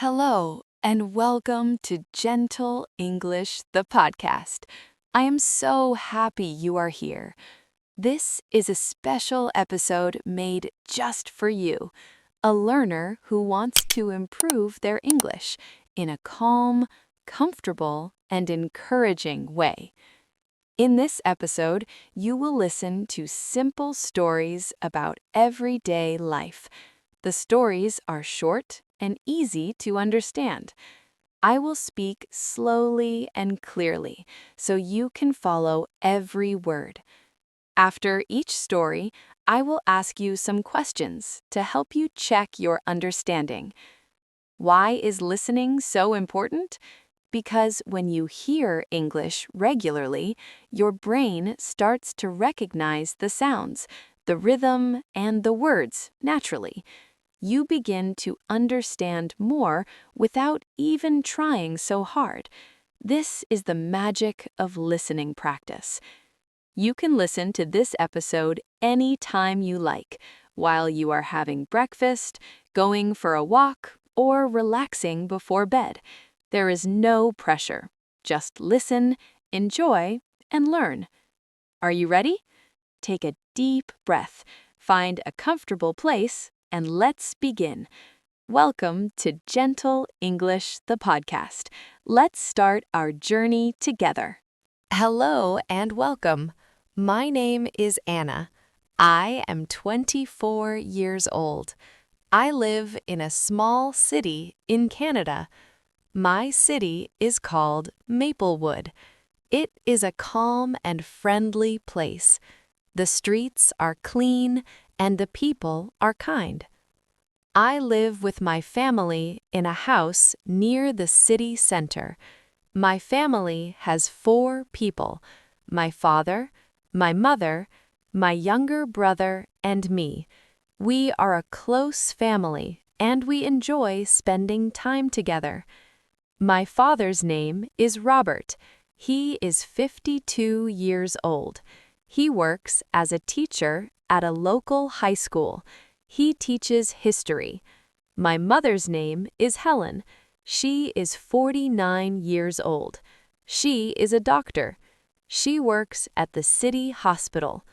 Hello, and welcome to Gentle English, the podcast. I am so happy you are here. This is a special episode made just for you, a learner who wants to improve their English in a calm, comfortable, and encouraging way. In this episode, you will listen to simple stories about everyday life. The stories are short and easy to understand. I will speak slowly and clearly so you can follow every word. After each story, I will ask you some questions to help you check your understanding. Why is listening so important? Because when you hear English regularly, your brain starts to recognize the sounds, the rhythm, and the words naturally. You begin to understand more without even trying so hard. This is the magic of listening practice. You can listen to this episode anytime you like, while you are having breakfast, going for a walk, or relaxing before bed. There is no pressure. Just listen, enjoy, and learn. Are you ready? Take a deep breath, find a comfortable place, and let's begin. Welcome to Gentle English, the podcast. Let's start our journey together. Hello and welcome. My name is Anna. I am 24 years old. I live in a small city in Canada. My city is called Maplewood. It is a calm and friendly place. The streets are clean and the people are kind. I live with my family in a house near the city center. My family has 4 people: my father, my mother, my younger brother, and me. We are a close family and we enjoy spending time together. My father's name is Robert. He is 52 years old. He works as a teacher at a local high school. He teaches history. My mother's name is Helen. She is 49 years old. She is a doctor. She works at the city hospital.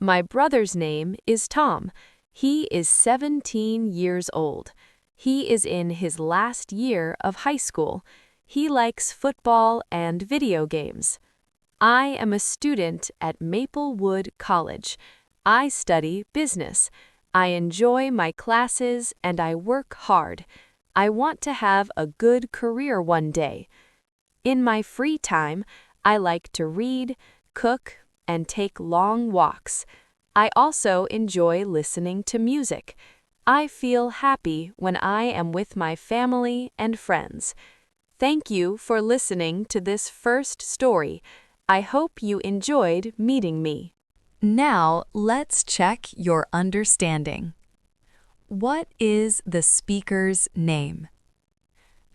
My brother's name is Tom. He is 17 years old. He is in his last year of high school. He likes football and video games. I am a student at Maplewood College. I study business. I enjoy my classes and I work hard. I want to have a good career one day. In my free time, I like to read, cook, and take long walks. I also enjoy listening to music. I feel happy when I am with my family and friends. Thank you for listening to this first story. I hope you enjoyed meeting me. Now, let's check your understanding. What is the speaker's name?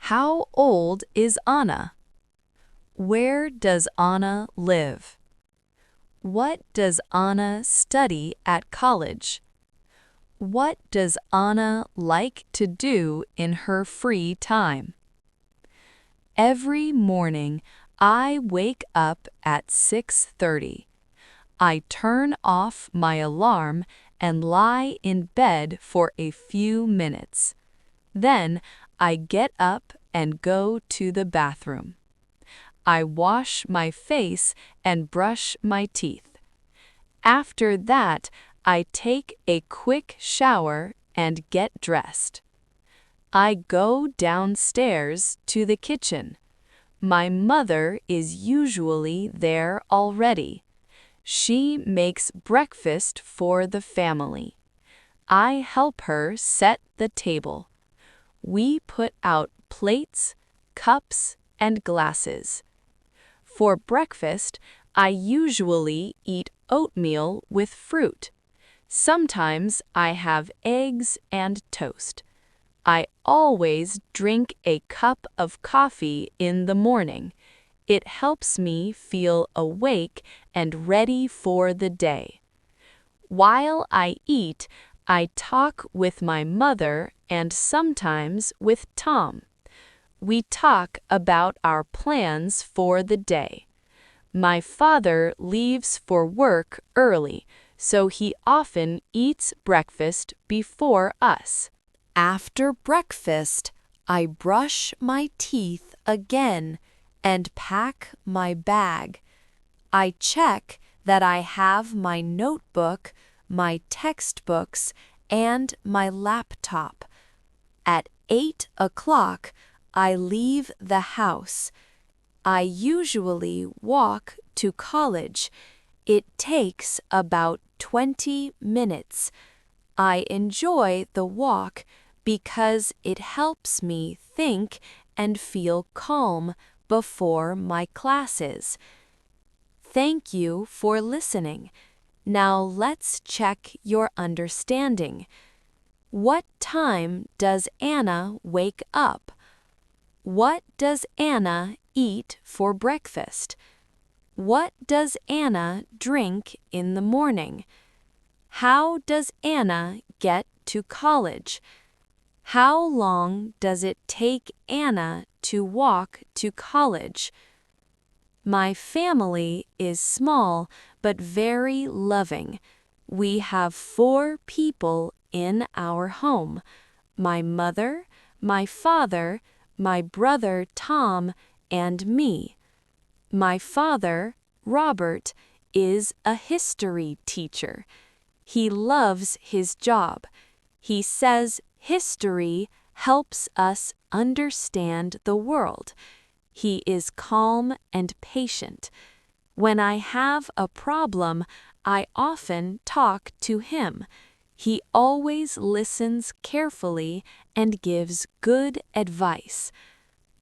How old is Anna? Where does Anna live? What does Anna study at college? What does Anna like to do in her free time? Every morning, I wake up at 6:30. I turn off my alarm and lie in bed for a few minutes. Then I get up and go to the bathroom. I wash my face and brush my teeth. After that, I take a quick shower and get dressed. I go downstairs to the kitchen. My mother is usually there already. She makes breakfast for the family. I help her set the table. We put out plates, cups, and glasses. For breakfast, I usually eat oatmeal with fruit. Sometimes I have eggs and toast. I always drink a cup of coffee in the morning. It helps me feel awake and ready for the day. While I eat, I talk with my mother and sometimes with Tom. We talk about our plans for the day. My father leaves for work early, so he often eats breakfast before us. After breakfast, I brush my teeth again and pack my bag. I check that I have my notebook, my textbooks, and my laptop. At 8 o'clock, I leave the house. I usually walk to college. It takes about 20 minutes. I enjoy the walk because it helps me think and feel calm before my classes. Thank you for listening. Now let's check your understanding. What time does Anna wake up? What does Anna eat for breakfast? What does Anna drink in the morning? How does Anna get to college? How long does it take Anna to walk to college? My family is small but very loving. We have 4 people in our home: my mother, my father, my brother Tom, and me. My father, Robert, is a history teacher. He loves his job. He says history helps us understand the world. He is calm and patient. When I have a problem, I often talk to him. He always listens carefully and gives good advice.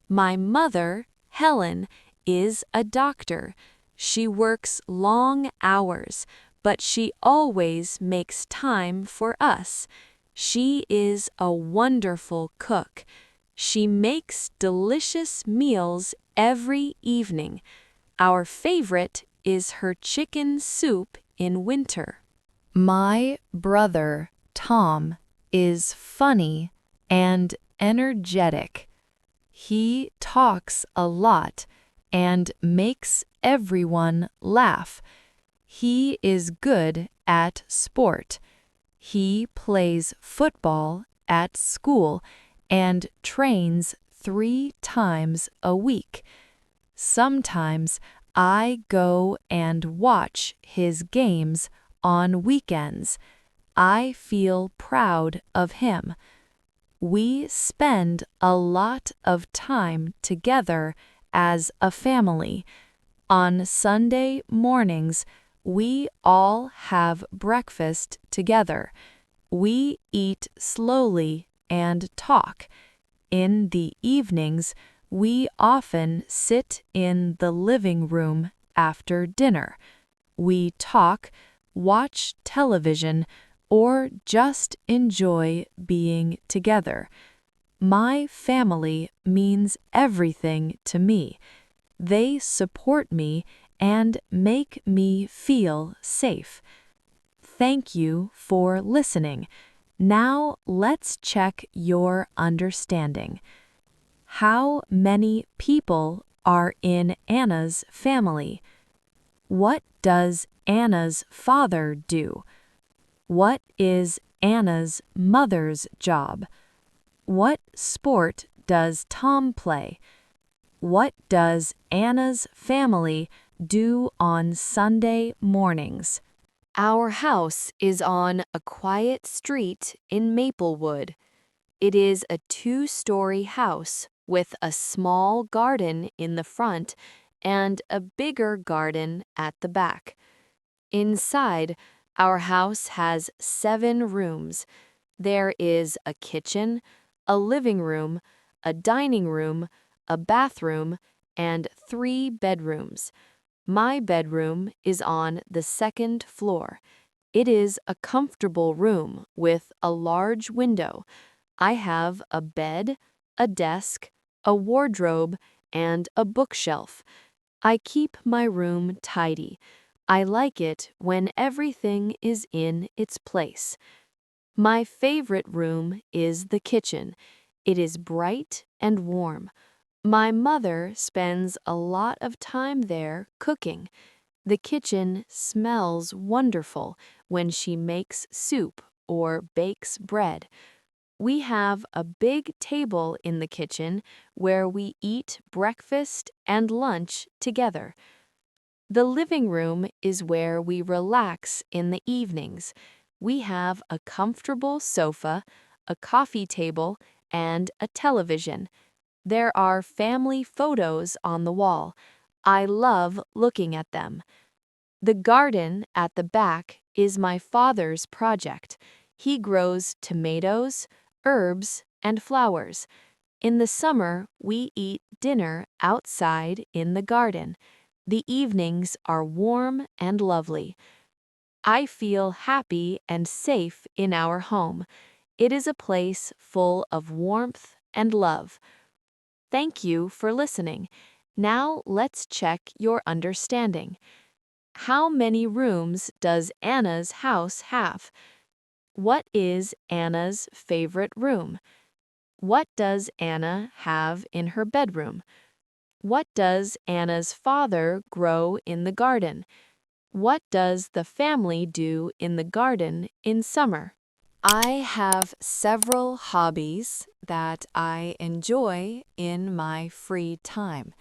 My mother, Helen, is a doctor. She works long hours, but she always makes time for us. She is a wonderful cook. She makes delicious meals every evening. Our favorite is her chicken soup in winter. My brother, Tom, is funny and energetic. He talks a lot and makes everyone laugh. He is good at sport. He plays football at school and trains 3 times a week. Sometimes I go and watch his games on weekends. I feel proud of him. We spend a lot of time together as a family. On Sunday mornings, we all have breakfast together. We eat slowly and talk. In the evenings, we often sit in the living room after dinner. We talk, watch television, or just enjoy being together. My family means everything to me. They support me and make me feel safe. Thank you for listening. Now let's check your understanding. How many people are in Anna's family? What does Anna's father do? What is Anna's mother's job? What sport does Tom play? What does Anna's family do on Sunday mornings? Our house is on a quiet street in Maplewood. It is a 2-story house with a small garden in the front and a bigger garden at the back. Inside, our house has 7 rooms. There is a kitchen, a living room, a dining room, a bathroom, and 3 bedrooms. My bedroom is on the 2nd floor. It is a comfortable room with a large window. I have a bed, a desk, a wardrobe, and a bookshelf. I keep my room tidy. I like it when everything is in its place. My favorite room is the kitchen. It is bright and warm. My mother spends a lot of time there cooking. The kitchen smells wonderful when she makes soup or bakes bread. We have a big table in the kitchen where we eat breakfast and lunch together. The living room is where we relax in the evenings. We have a comfortable sofa, a coffee table, and a television. There are family photos on the wall. I love looking at them. The garden at the back is my father's project. He grows tomatoes, herbs, and flowers. In the summer, we eat dinner outside in the garden. The evenings are warm and lovely. I feel happy and safe in our home. It is a place full of warmth and love. Thank you for listening. Now let's check your understanding. How many rooms does Anna's house have? What is Anna's favorite room? What does Anna have in her bedroom? What does Anna's father grow in the garden? What does the family do in the garden in summer? I have several hobbies that I enjoy in my free time.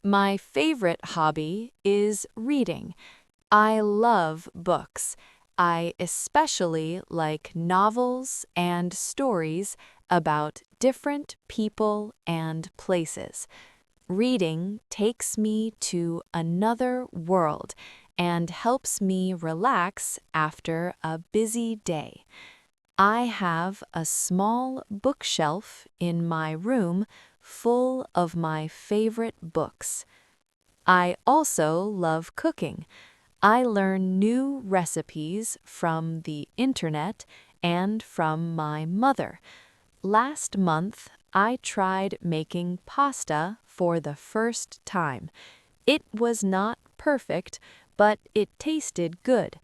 My favorite hobby is reading. I love books. I especially like novels and stories about different people and places. Reading takes me to another world and helps me relax after a busy day. I have a small bookshelf in my room full of my favorite books. I also love cooking. I learn new recipes from the internet and from my mother. Last month, I tried making pasta for the first time. It was not perfect, but it tasted good.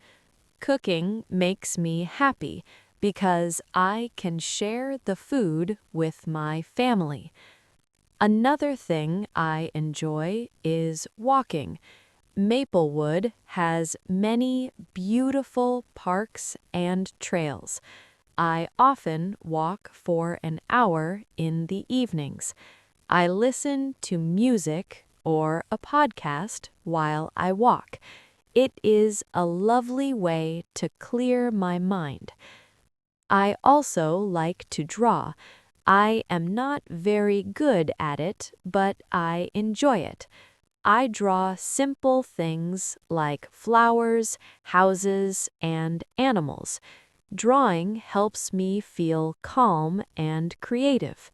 Cooking makes me happy because I can share the food with my family. Another thing I enjoy is walking. Maplewood has many beautiful parks and trails. I often walk for an hour in the evenings. I listen to music or a podcast while I walk. It is a lovely way to clear my mind. I also like to draw. I am not very good at it, but I enjoy it. I draw simple things like flowers, houses, and animals. Drawing helps me feel calm and creative.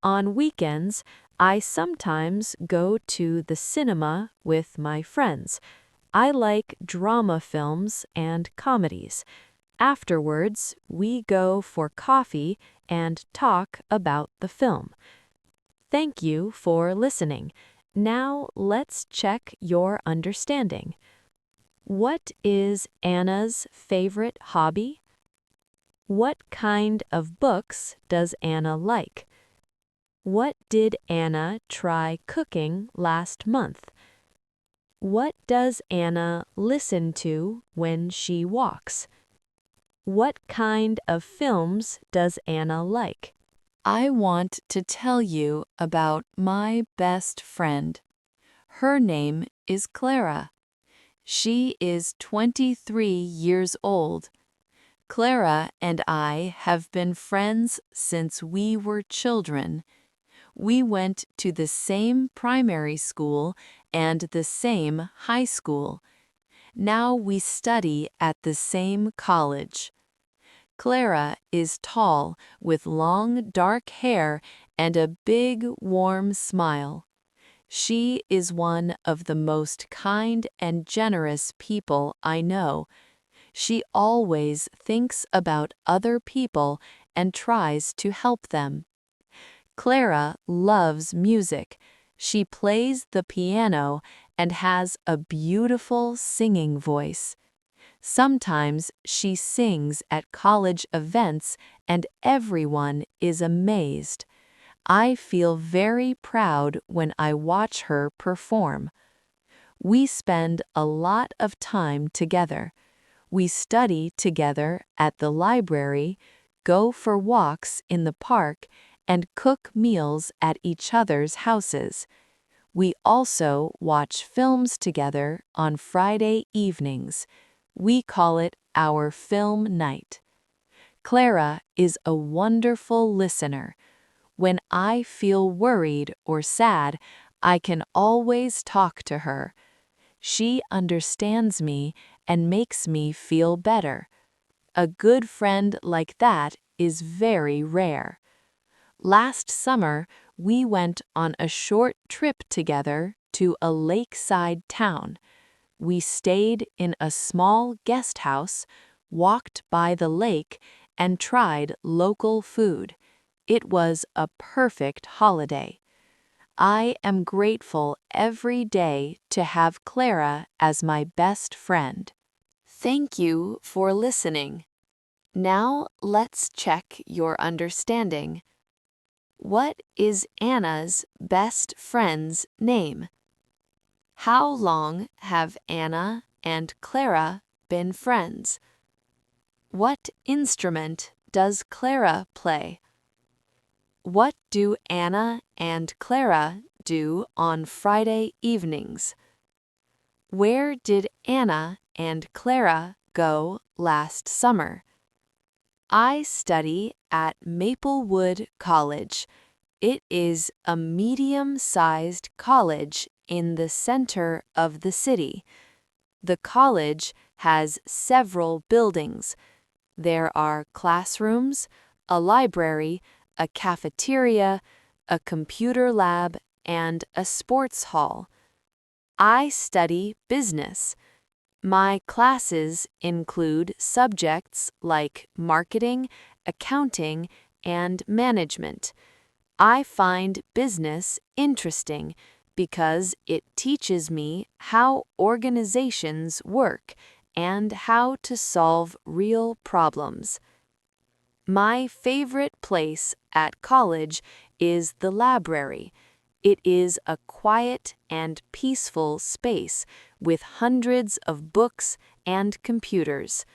On weekends, I sometimes go to the cinema with my friends. I like drama films and comedies. Afterwards, we go for coffee and talk about the film. Thank you for listening. Now let's check your understanding. What is Anna's favorite hobby? What kind of books does Anna like? What did Anna try cooking last month? What does Anna listen to when she walks? What kind of films does Anna like? I want to tell you about my best friend. Her name is Clara. She is 23 years old. Clara and I have been friends since we were children. We went to the same primary school and the same high school. Now we study at the same college. Clara is tall with long dark hair and a big warm smile. She is one of the most kind and generous people I know. She always thinks about other people and tries to help them. Clara loves music. She plays the piano and has a beautiful singing voice. Sometimes she sings at college events and everyone is amazed. I feel very proud when I watch her perform. We spend a lot of time together. We study together at the library, go for walks in the park, and cook meals at each other's houses. We also watch films together on Friday evenings. We call it our film night. Clara is a wonderful listener. When I feel worried or sad, I can always talk to her. She understands me and makes me feel better. A good friend like that is very rare. Last summer, we went on a short trip together to a lakeside town. We stayed in a small guest house, walked by the lake, and tried local food. It was a perfect holiday. I am grateful every day to have Clara as my best friend. Thank you for listening. Now let's check your understanding. What is Anna's best friend's name? How long have Anna and Clara been friends? What instrument does Clara play? What do Anna and Clara do on Friday evenings? Where did Anna and Clara go last summer? I study at Maplewood College. It is a medium-sized college in the center of the city. The college has several buildings. There are classrooms, a library, a cafeteria, a computer lab, and a sports hall. I study business. My classes include subjects like marketing, accounting, and management. I find business interesting because it teaches me how organizations work and how to solve real problems. My favorite place at college is the library. It is a quiet and peaceful space with hundreds of books and computers.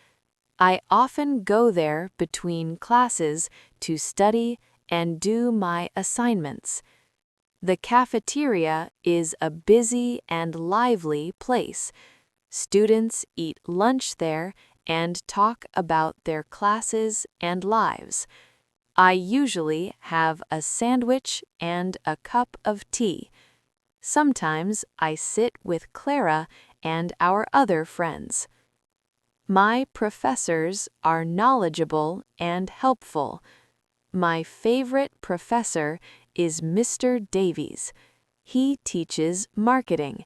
I often go there between classes to study and do my assignments. The cafeteria is a busy and lively place. Students eat lunch there and talk about their classes and lives. I usually have a sandwich and a cup of tea. Sometimes I sit with Clara and our other friends. My professors are knowledgeable and helpful. My favorite professor is Mr. Davies. He teaches marketing.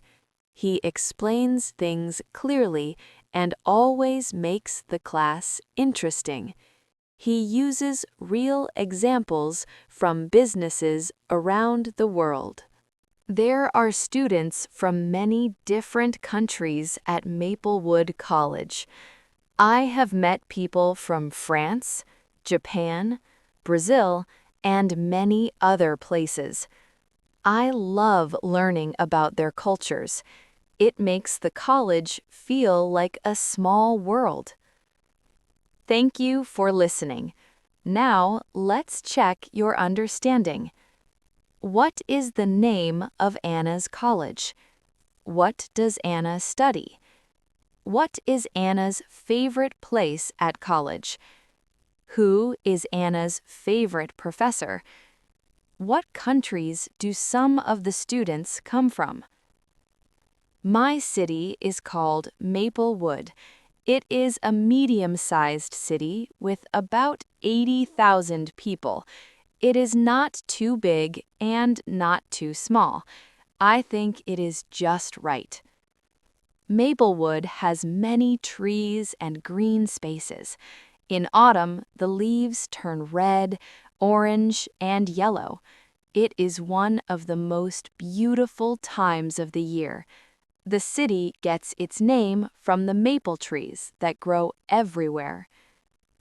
He explains things clearly and always makes the class interesting. He uses real examples from businesses around the world. There are students from many different countries at Maplewood College. I have met people from France, Japan, Brazil, and many other places. I love learning about their cultures. It makes the college feel like a small world. Thank you for listening. Now let's check your understanding. What is the name of Anna's college? What does Anna study? What is Anna's favorite place at college? Who is Anna's favorite professor? What countries do some of the students come from? My city is called Maplewood. It is a medium-sized city with about 80,000 people. It is not too big and not too small. I think it is just right. Maplewood has many trees and green spaces. In autumn, the leaves turn red, orange, and yellow. It is one of the most beautiful times of the year. The city gets its name from the maple trees that grow everywhere.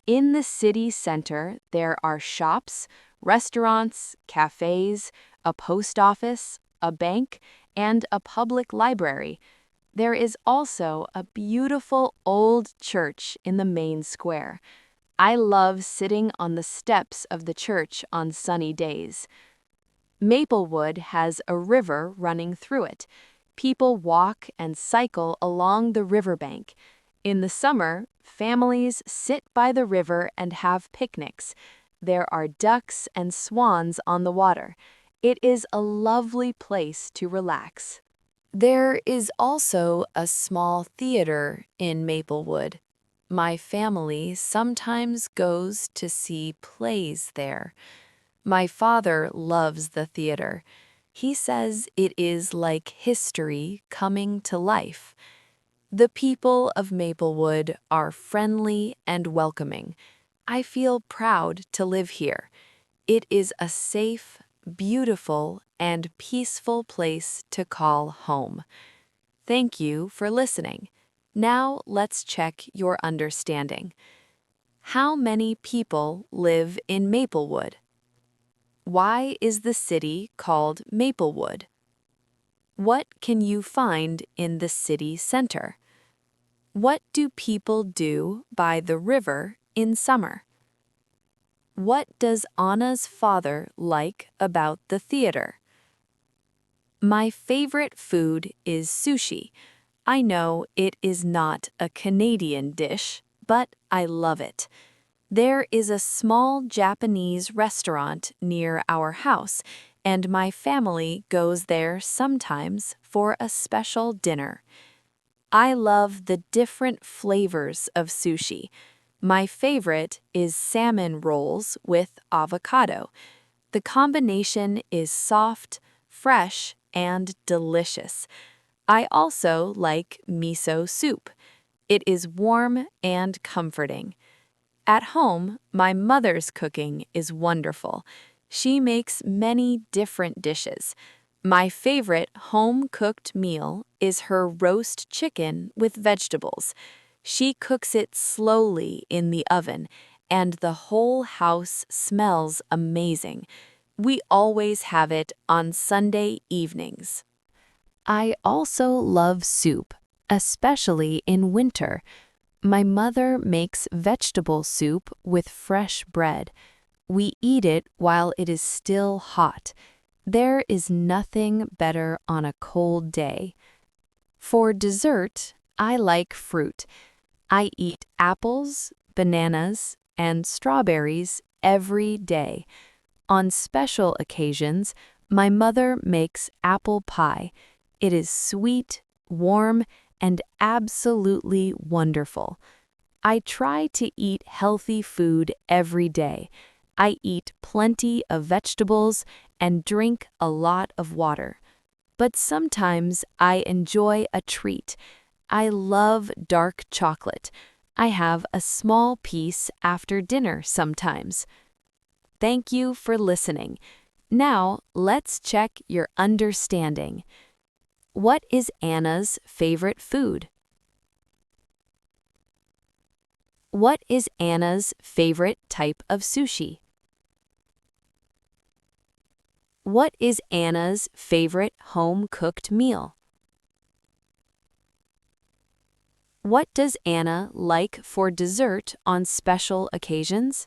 In the city center, there are shops, restaurants, cafes, a post office, a bank, and a public library. There is also a beautiful old church in the main square. I love sitting on the steps of the church on sunny days. Maplewood has a river running through it. People walk and cycle along the riverbank. In the summer, families sit by the river and have picnics. There are ducks and swans on the water. It is a lovely place to relax. There is also a small theater in Maplewood. My family sometimes goes to see plays there. My father loves the theater. He says it is like history coming to life. The people of Maplewood are friendly and welcoming. I feel proud to live here. It is a safe, beautiful, and peaceful place to call home. Thank you for listening. Now let's check your understanding. How many people live in Maplewood? Why is the city called Maplewood? What can you find in the city center? What do people do by the river in summer? What does Anna's father like about the theater? My favorite food is sushi. I know it is not a Canadian dish, but I love it. There is a small Japanese restaurant near our house, and my family goes there sometimes for a special dinner. I love the different flavors of sushi. My favorite is salmon rolls with avocado. The combination is soft, fresh, and delicious. I also like miso soup. It is warm and comforting. At home, my mother's cooking is wonderful. She makes many different dishes. My favorite home-cooked meal is her roast chicken with vegetables. She cooks it slowly in the oven, and the whole house smells amazing. We always have it on Sunday evenings. I also love soup, especially in winter. My mother makes vegetable soup with fresh bread. We eat it while it is still hot. There is nothing better on a cold day. For dessert, I like fruit. I eat apples, bananas, and strawberries every day. On special occasions, my mother makes apple pie. It is sweet, warm, and absolutely wonderful. I try to eat healthy food every day. I eat plenty of vegetables and drink a lot of water. But sometimes I enjoy a treat. I love dark chocolate. I have a small piece after dinner sometimes. Thank you for listening. Now let's check your understanding. What is Anna's favorite food? What is Anna's favorite type of sushi? What is Anna's favorite home-cooked meal? What does Anna like for dessert on special occasions?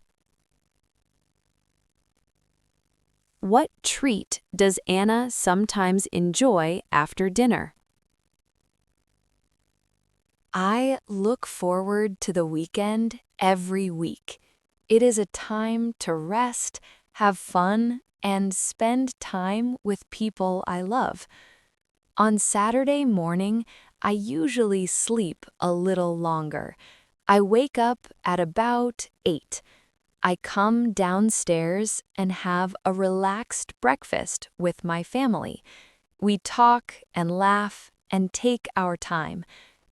What treat does Anna sometimes enjoy after dinner? I look forward to the weekend every week. It is a time to rest, have fun, and spend time with people I love. On Saturday morning, I usually sleep a little longer. I wake up at about 8. I come downstairs and have a relaxed breakfast with my family. We talk and laugh and take our time.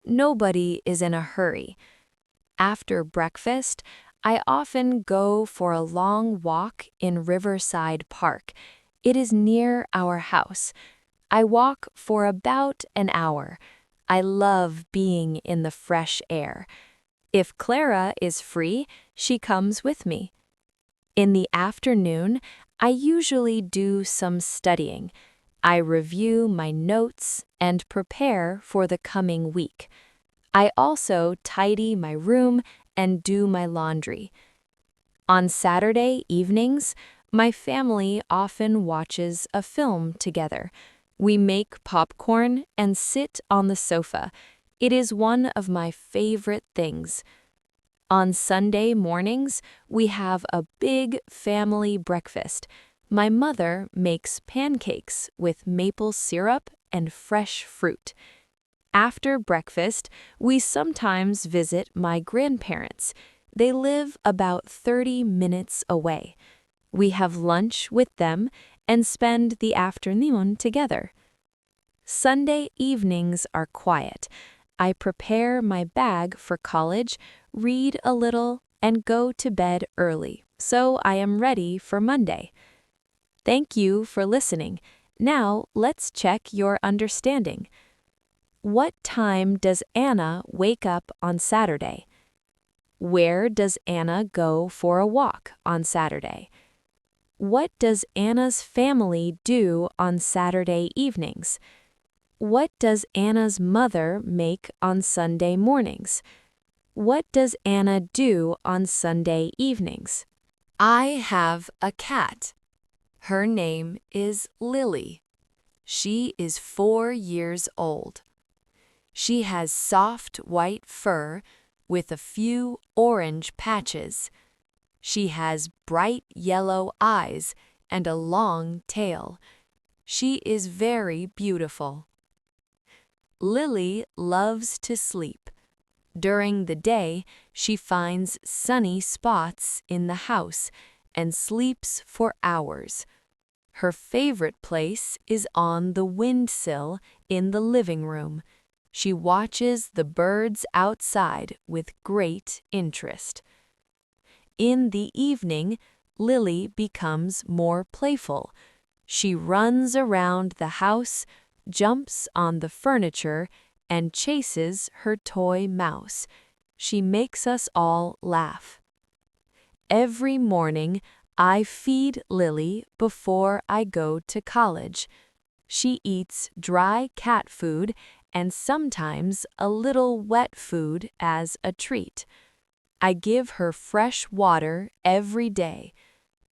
Nobody is in a hurry. After breakfast, I often go for a long walk in Riverside Park. It is near our house. I walk for about an hour. I love being in the fresh air. If Clara is free, she comes with me. In the afternoon, I usually do some studying. I review my notes and prepare for the coming week. I also tidy my room and do my laundry. On Saturday evenings, my family often watches a film together. We make popcorn and sit on the sofa. It is one of my favorite things. On Sunday mornings, we have a big family breakfast. My mother makes pancakes with maple syrup and fresh fruit. After breakfast, we sometimes visit my grandparents. They live about 30 minutes away. We have lunch with them and spend the afternoon together. Sunday evenings are quiet. I prepare my bag for college, read a little, and go to bed early, so I am ready for Monday. Thank you for listening. Now let's check your understanding. What time does Anna wake up on Saturday? Where does Anna go for a walk on Saturday? What does Anna's family do on Saturday evenings? What does Anna's mother make on Sunday mornings? What does Anna do on Sunday evenings? I have a cat. Her name is Lily. She is 4 years old. She has soft white fur with a few orange patches. She has bright yellow eyes and a long tail. She is very beautiful. Lily loves to sleep. During the day, she finds sunny spots in the house and sleeps for hours. Her favorite place is on the windowsill in the living room. She watches the birds outside with great interest. In the evening, Lily becomes more playful. She runs around the house, jumps on the furniture, and chases her toy mouse. She makes us all laugh. Every morning, I feed Lily before I go to college. She eats dry cat food and sometimes a little wet food as a treat. I give her fresh water every day.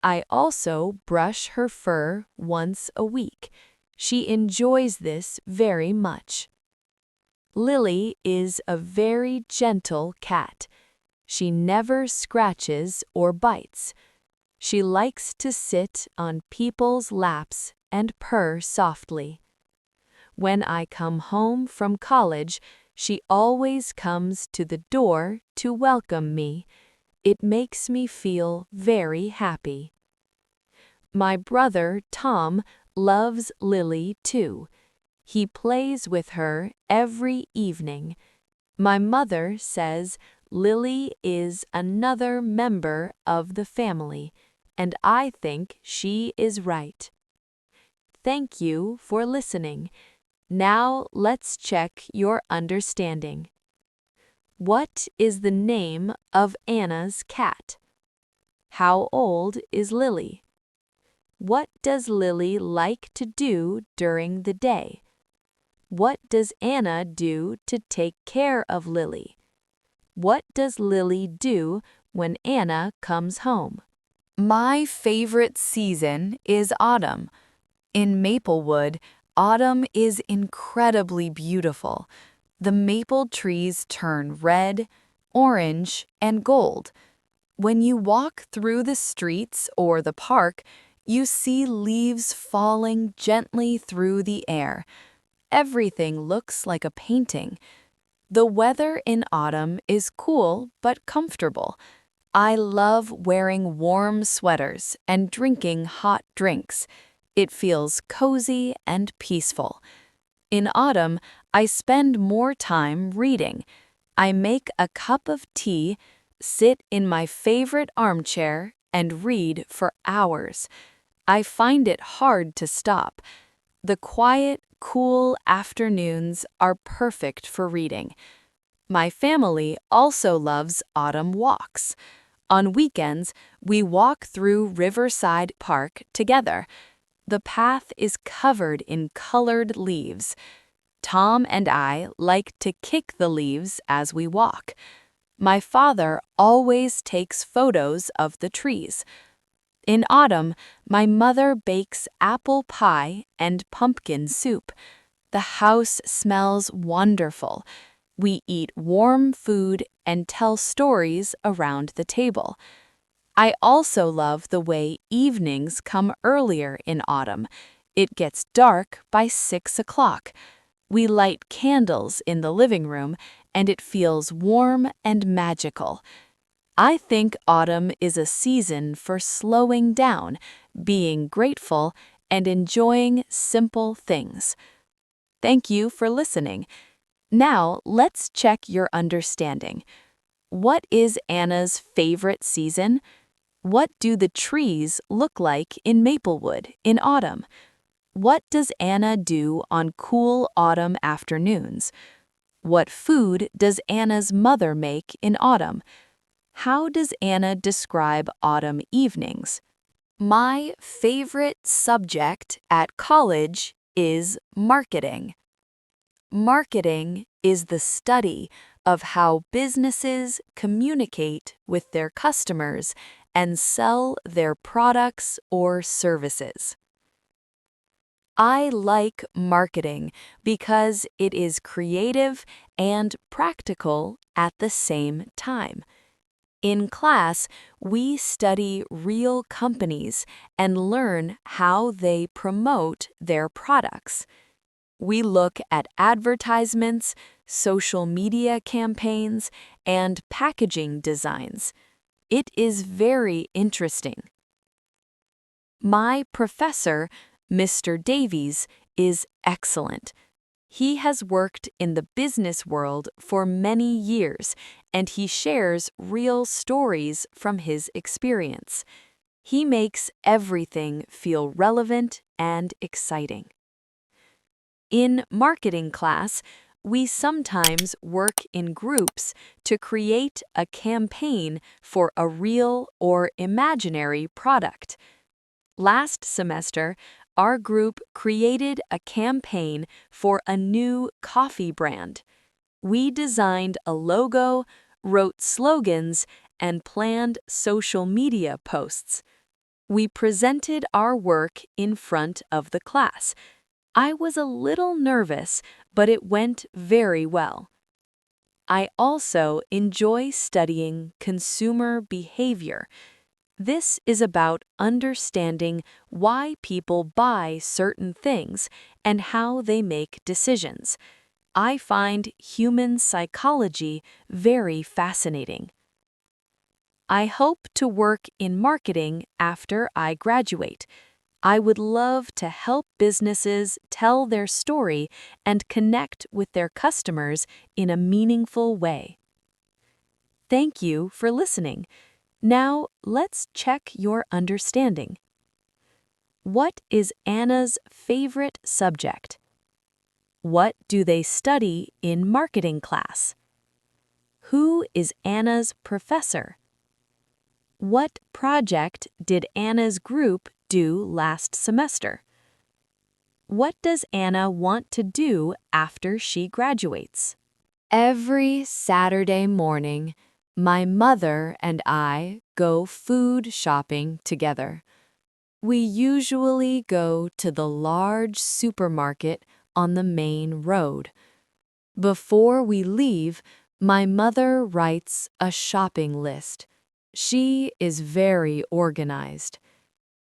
I also brush her fur once a week. She enjoys this very much. Lily is a very gentle cat. She never scratches or bites. She likes to sit on people's laps and purr softly. When I come home from college, she always comes to the door to welcome me. It makes me feel very happy. My brother, Tom, loves Lily too. He plays with her every evening. My mother says Lily is another member of the family, and I think she is right. Thank you for listening. Now let's check your understanding. What is the name of Anna's cat? How old is Lily? What does Lily like to do during the day? What does Anna do to take care of Lily? What does Lily do when Anna comes home? My favorite season is autumn. In Maplewood, autumn is incredibly beautiful. The maple trees turn red, orange, and gold. When you walk through the streets or the park, you see leaves falling gently through the air. Everything looks like a painting. The weather in autumn is cool but comfortable. I love wearing warm sweaters and drinking hot drinks. It feels cozy and peaceful. In autumn, I spend more time reading. I make a cup of tea, sit in my favorite armchair, and read for hours. I find it hard to stop. The quiet, cool afternoons are perfect for reading. My family also loves autumn walks. On weekends, we walk through Riverside Park together. The path is covered in colored leaves. Tom and I like to kick the leaves as we walk. My father always takes photos of the trees. In autumn, my mother bakes apple pie and pumpkin soup. The house smells wonderful. We eat warm food and tell stories around the table. I also love the way evenings come earlier in autumn. It gets dark by 6 o'clock. We light candles in the living room, and it feels warm and magical. I think autumn is a season for slowing down, being grateful, and enjoying simple things. Thank you for listening. Now, let's check your understanding. What is Anna's favorite season? What do the trees look like in Maplewood in autumn? What does Anna do on cool autumn afternoons? What food does Anna's mother make in autumn? How does Anna describe autumn evenings? My favorite subject at college is marketing. Marketing is the study of how businesses communicate with their customers and sell their products or services. I like marketing because it is creative and practical at the same time. In class, we study real companies and learn how they promote their products. We look at advertisements, social media campaigns, and packaging designs. It is very interesting. My professor, Mr. Davies, is excellent. He has worked in the business world for many years, and he shares real stories from his experience. He makes everything feel relevant and exciting. In marketing class, we sometimes work in groups to create a campaign for a real or imaginary product. Last semester, our group created a campaign for a new coffee brand. We designed a logo, wrote slogans, and planned social media posts. We presented our work in front of the class. I was a little nervous, but it went very well. I also enjoy studying consumer behavior. This is about understanding why people buy certain things and how they make decisions. I find human psychology very fascinating. I hope to work in marketing after I graduate. I would love to help businesses tell their story and connect with their customers in a meaningful way. Thank you for listening. Now, let's check your understanding. What is Anna's favorite subject? What do they study in marketing class? Who is Anna's professor? What project did Anna's group do last semester? What does Anna want to do after she graduates? Every Saturday morning, my mother and I go food shopping together. We usually go to the large supermarket on the main road. Before we leave, my mother writes a shopping list. She is very organized.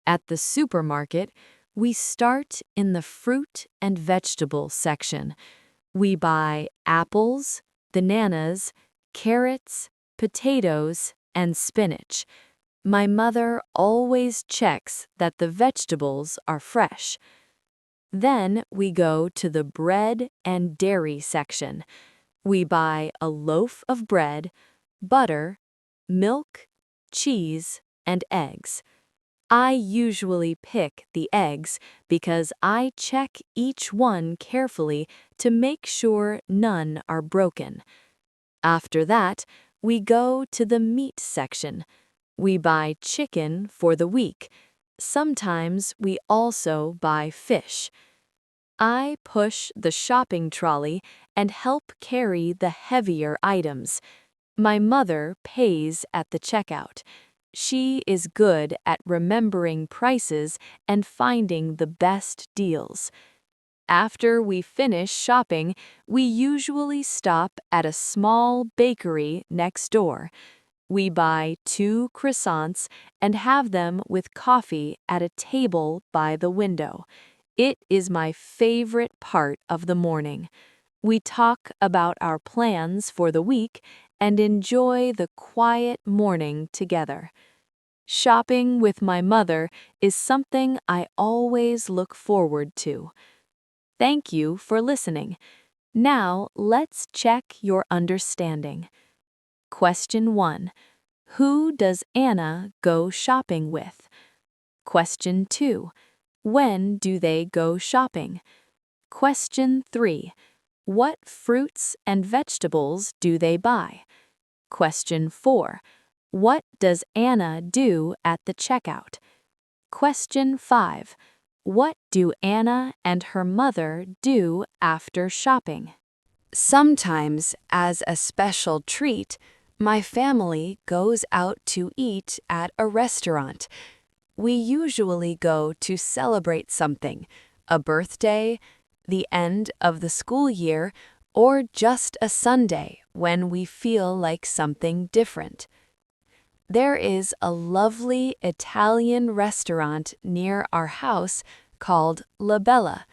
At the supermarket, we start in the fruit and vegetable section. We buy apples, bananas, carrots, potatoes, and spinach. My mother always checks that the vegetables are fresh. Then we go to the bread and dairy section. We buy a loaf of bread, butter, milk, cheese, and eggs. I usually pick the eggs because I check each one carefully to make sure none are broken. After that, we go to the meat section. We buy chicken for the week. Sometimes we also buy fish. I push the shopping trolley and help carry the heavier items. My mother pays at the checkout. She is good at remembering prices and finding the best deals. After we finish shopping, we usually stop at a small bakery next door. We buy 2 croissants and have them with coffee at a table by the window. It is my favorite part of the morning. We talk about our plans for the week and enjoy the quiet morning together. Shopping with my mother is something I always look forward to. Thank you for listening. Now let's check your understanding. Question 1. Who does Anna go shopping with? Question 2. When do they go shopping? Question 3. What fruits and vegetables do they buy? Question 4. What does Anna do at the checkout? Question 5. What do Anna and her mother do after shopping? Sometimes, as a special treat, my family goes out to eat at a restaurant. We usually go to celebrate something, a birthday, the end of the school year, or just a Sunday when we feel like something different. There is a lovely Italian restaurant near our house called La Bella.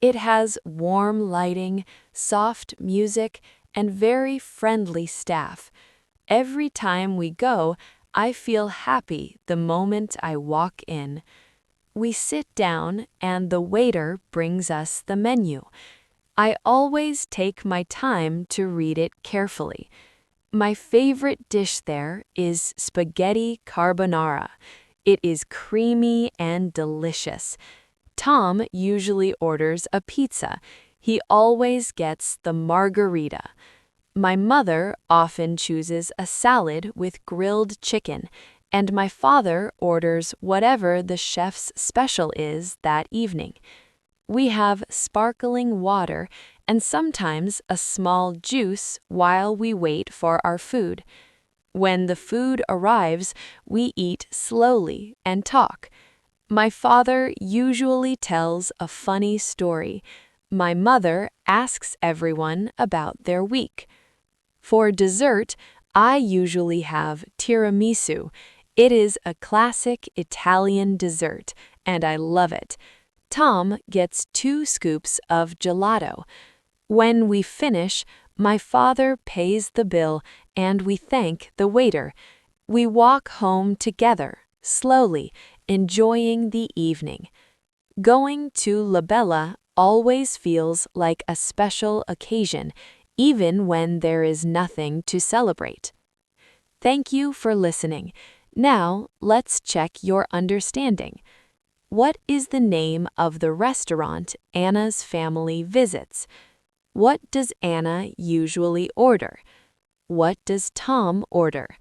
It has warm lighting, soft music, and very friendly staff. Every time we go, I feel happy the moment I walk in. We sit down and the waiter brings us the menu. I always take my time to read it carefully. My favorite dish there is spaghetti carbonara. It is creamy and delicious. Tom usually orders a pizza. He always gets the margarita. My mother often chooses a salad with grilled chicken, and my father orders whatever the chef's special is that evening. We have sparkling water and sometimes a small juice while we wait for our food. When the food arrives, we eat slowly and talk. My father usually tells a funny story. My mother asks everyone about their week. For dessert, I usually have tiramisu. It is a classic Italian dessert, and I love it. Tom gets 2 scoops of gelato. When we finish, my father pays the bill and we thank the waiter. We walk home together, slowly, enjoying the evening. Going to La Bella always feels like a special occasion, even when there is nothing to celebrate. Thank you for listening. Now, let's check your understanding. What is the name of the restaurant Anna's family visits? What does Anna usually order? What does Tom order?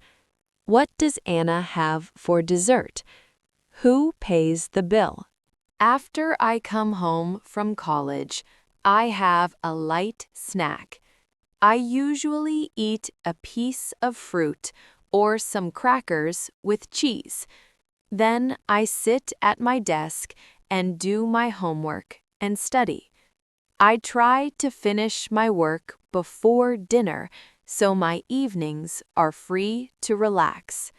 What does Anna have for dessert? Who pays the bill? After I come home from college, I have a light snack. I usually eat a piece of fruit or some crackers with cheese. Then I sit at my desk and do my homework and study. I try to finish my work before dinner so my evenings are free to relax.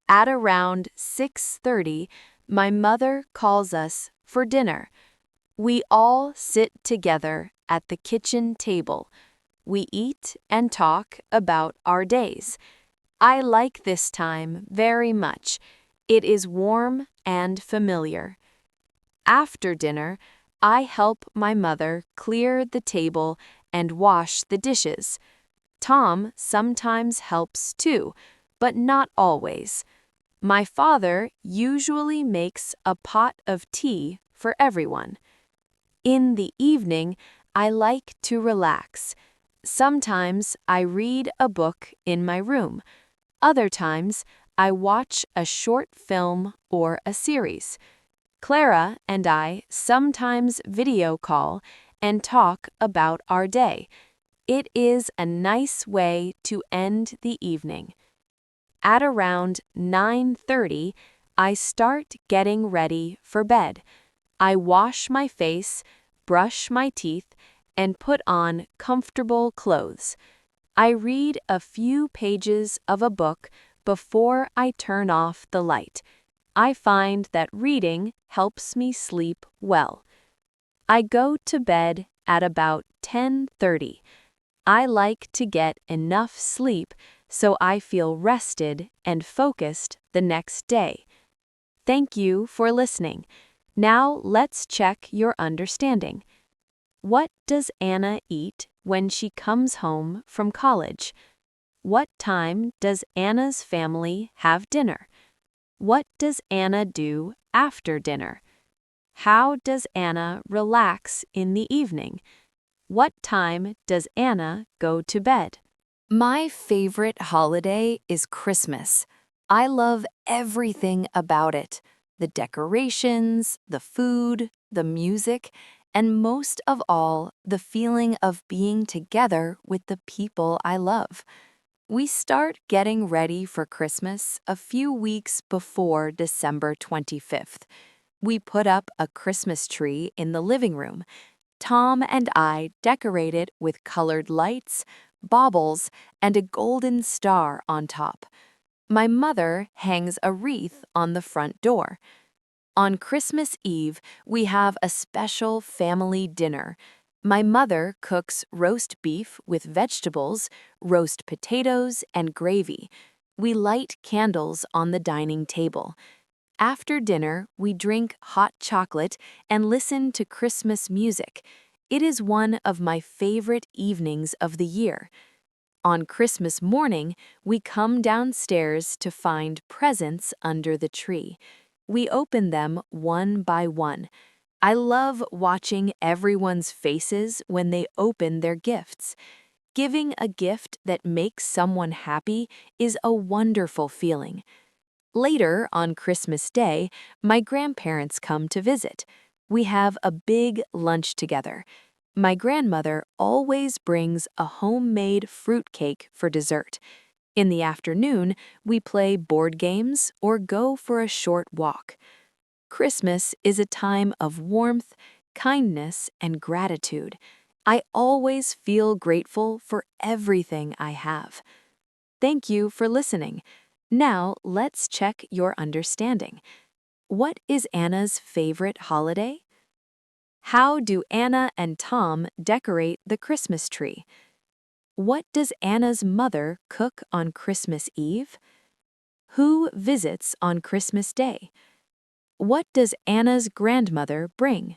At around 6:30, my mother calls us for dinner. We all sit together at the kitchen table. We eat and talk about our days. I like this time very much. It is warm and familiar. After dinner, I help my mother clear the table and wash the dishes. Tom sometimes helps too, but not always. My father usually makes a pot of tea for everyone. In the evening, I like to relax. Sometimes I read a book in my room. Other times, I watch a short film or a series. Clara and I sometimes video call and talk about our day. It is a nice way to end the evening. At around 9:30, I start getting ready for bed. I wash my face, brush my teeth, and put on comfortable clothes. I read a few pages of a book before I turn off the light. I find that reading helps me sleep well. I go to bed at about 10:30. I like to get enough sleep so I feel rested and focused the next day. Thank you for listening. Now let's check your understanding. What does Anna eat when she comes home from college? What time does Anna's family have dinner? What does Anna do after dinner? How does Anna relax in the evening? What time does Anna go to bed? My favorite holiday is Christmas. I love everything about it: the decorations, the food, the music, and most of all, the feeling of being together with the people I love. We start getting ready for Christmas a few weeks before December 25th. We put up a Christmas tree in the living room. Tom and I decorate it with colored lights, baubles, and a golden star on top. My mother hangs a wreath on the front door. On Christmas Eve, we have a special family dinner. My mother cooks roast beef with vegetables, roast potatoes, and gravy. We light candles on the dining table. After dinner, we drink hot chocolate and listen to Christmas music. It is one of my favorite evenings of the year. On Christmas morning, we come downstairs to find presents under the tree. We open them one by one. I love watching everyone's faces when they open their gifts. Giving a gift that makes someone happy is a wonderful feeling. Later, on Christmas Day, my grandparents come to visit. We have a big lunch together. My grandmother always brings a homemade fruitcake for dessert. In the afternoon, we play board games or go for a short walk. Christmas is a time of warmth, kindness, and gratitude. I always feel grateful for everything I have. Thank you for listening. Now let's check your understanding. What is Anna's favorite holiday? How do Anna and Tom decorate the Christmas tree? What does Anna's mother cook on Christmas Eve? Who visits on Christmas Day? What does Anna's grandmother bring?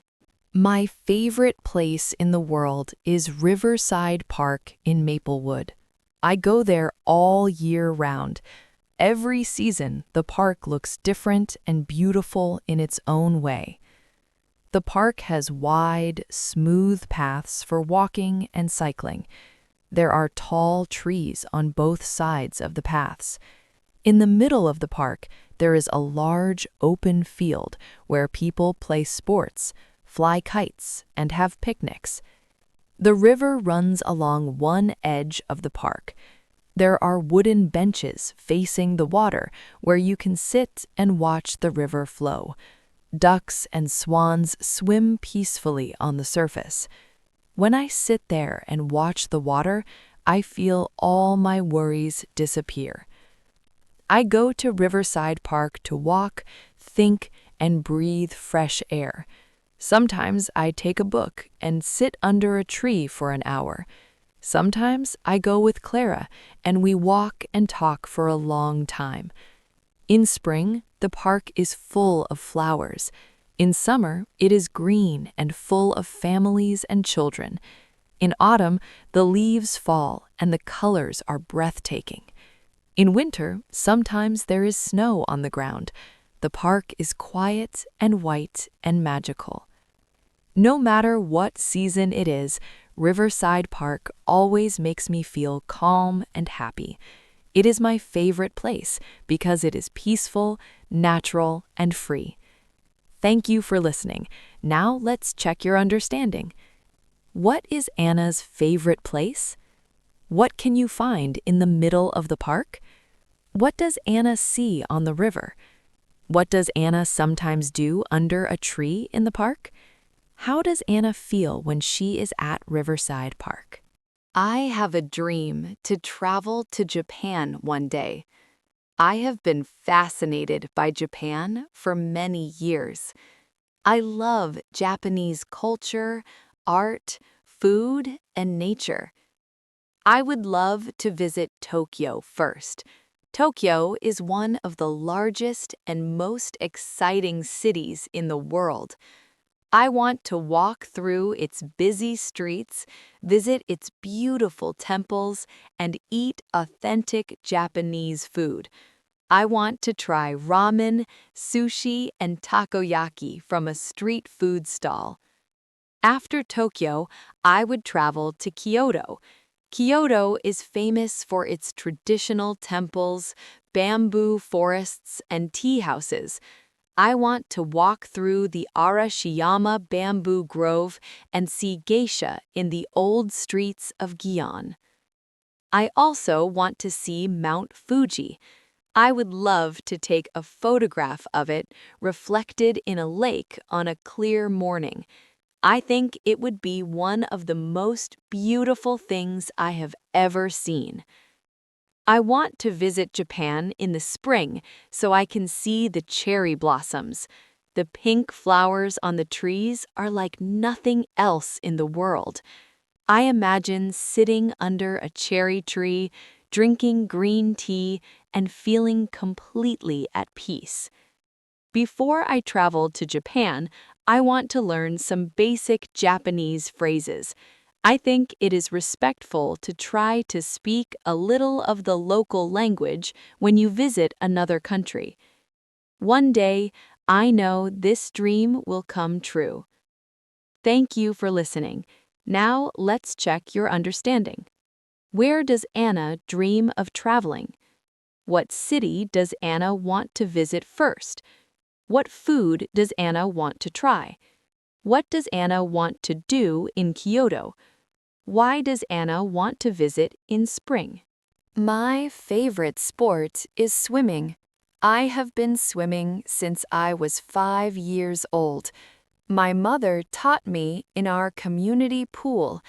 My favorite place in the world is Riverside Park in Maplewood. I go there all year round. Every season, the park looks different and beautiful in its own way. The park has wide, smooth paths for walking and cycling. There are tall trees on both sides of the paths. In the middle of the park, there is a large open field where people play sports, fly kites, and have picnics. The river runs along one edge of the park. There are wooden benches facing the water where you can sit and watch the river flow. Ducks and swans swim peacefully on the surface. When I sit there and watch the water, I feel all my worries disappear. I go to Riverside Park to walk, think, and breathe fresh air. Sometimes I take a book and sit under a tree for an hour. Sometimes I go with Clara and we walk and talk for a long time. In spring, the park is full of flowers. In summer, it is green and full of families and children. In autumn, the leaves fall and the colors are breathtaking. In winter, sometimes there is snow on the ground. The park is quiet and white and magical. No matter what season it is, Riverside Park always makes me feel calm and happy. It is my favorite place because it is peaceful, natural, and free. Thank you for listening. Now let's check your understanding. What is Anna's favorite place? What can you find in the middle of the park? What does Anna see on the river? What does Anna sometimes do under a tree in the park? How does Anna feel when she is at Riverside Park? I have a dream to travel to Japan one day. I have been fascinated by Japan for many years. I love Japanese culture, art, food, and nature. I would love to visit Tokyo first. Tokyo is one of the largest and most exciting cities in the world. I want to walk through its busy streets, visit its beautiful temples, and eat authentic Japanese food. I want to try ramen, sushi, and takoyaki from a street food stall. After Tokyo, I would travel to Kyoto. Kyoto is famous for its traditional temples, bamboo forests, and tea houses. I want to walk through the Arashiyama bamboo grove and see geisha in the old streets of Gion. I also want to see Mount Fuji. I would love to take a photograph of it reflected in a lake on a clear morning. I think it would be one of the most beautiful things I have ever seen. I want to visit Japan in the spring so I can see the cherry blossoms. The pink flowers on the trees are like nothing else in the world. I imagine sitting under a cherry tree, drinking green tea, and feeling completely at peace. Before I travel to Japan, I want to learn some basic Japanese phrases. I think it is respectful to try to speak a little of the local language when you visit another country. One day, I know this dream will come true. Thank you for listening. Now let's check your understanding. Where does Anna dream of traveling? What city does Anna want to visit first? What food does Anna want to try? What does Anna want to do in Kyoto? Why does Anna want to visit in spring? My favorite sport is swimming. I have been swimming since I was 5 years old. My mother taught me in our community pool.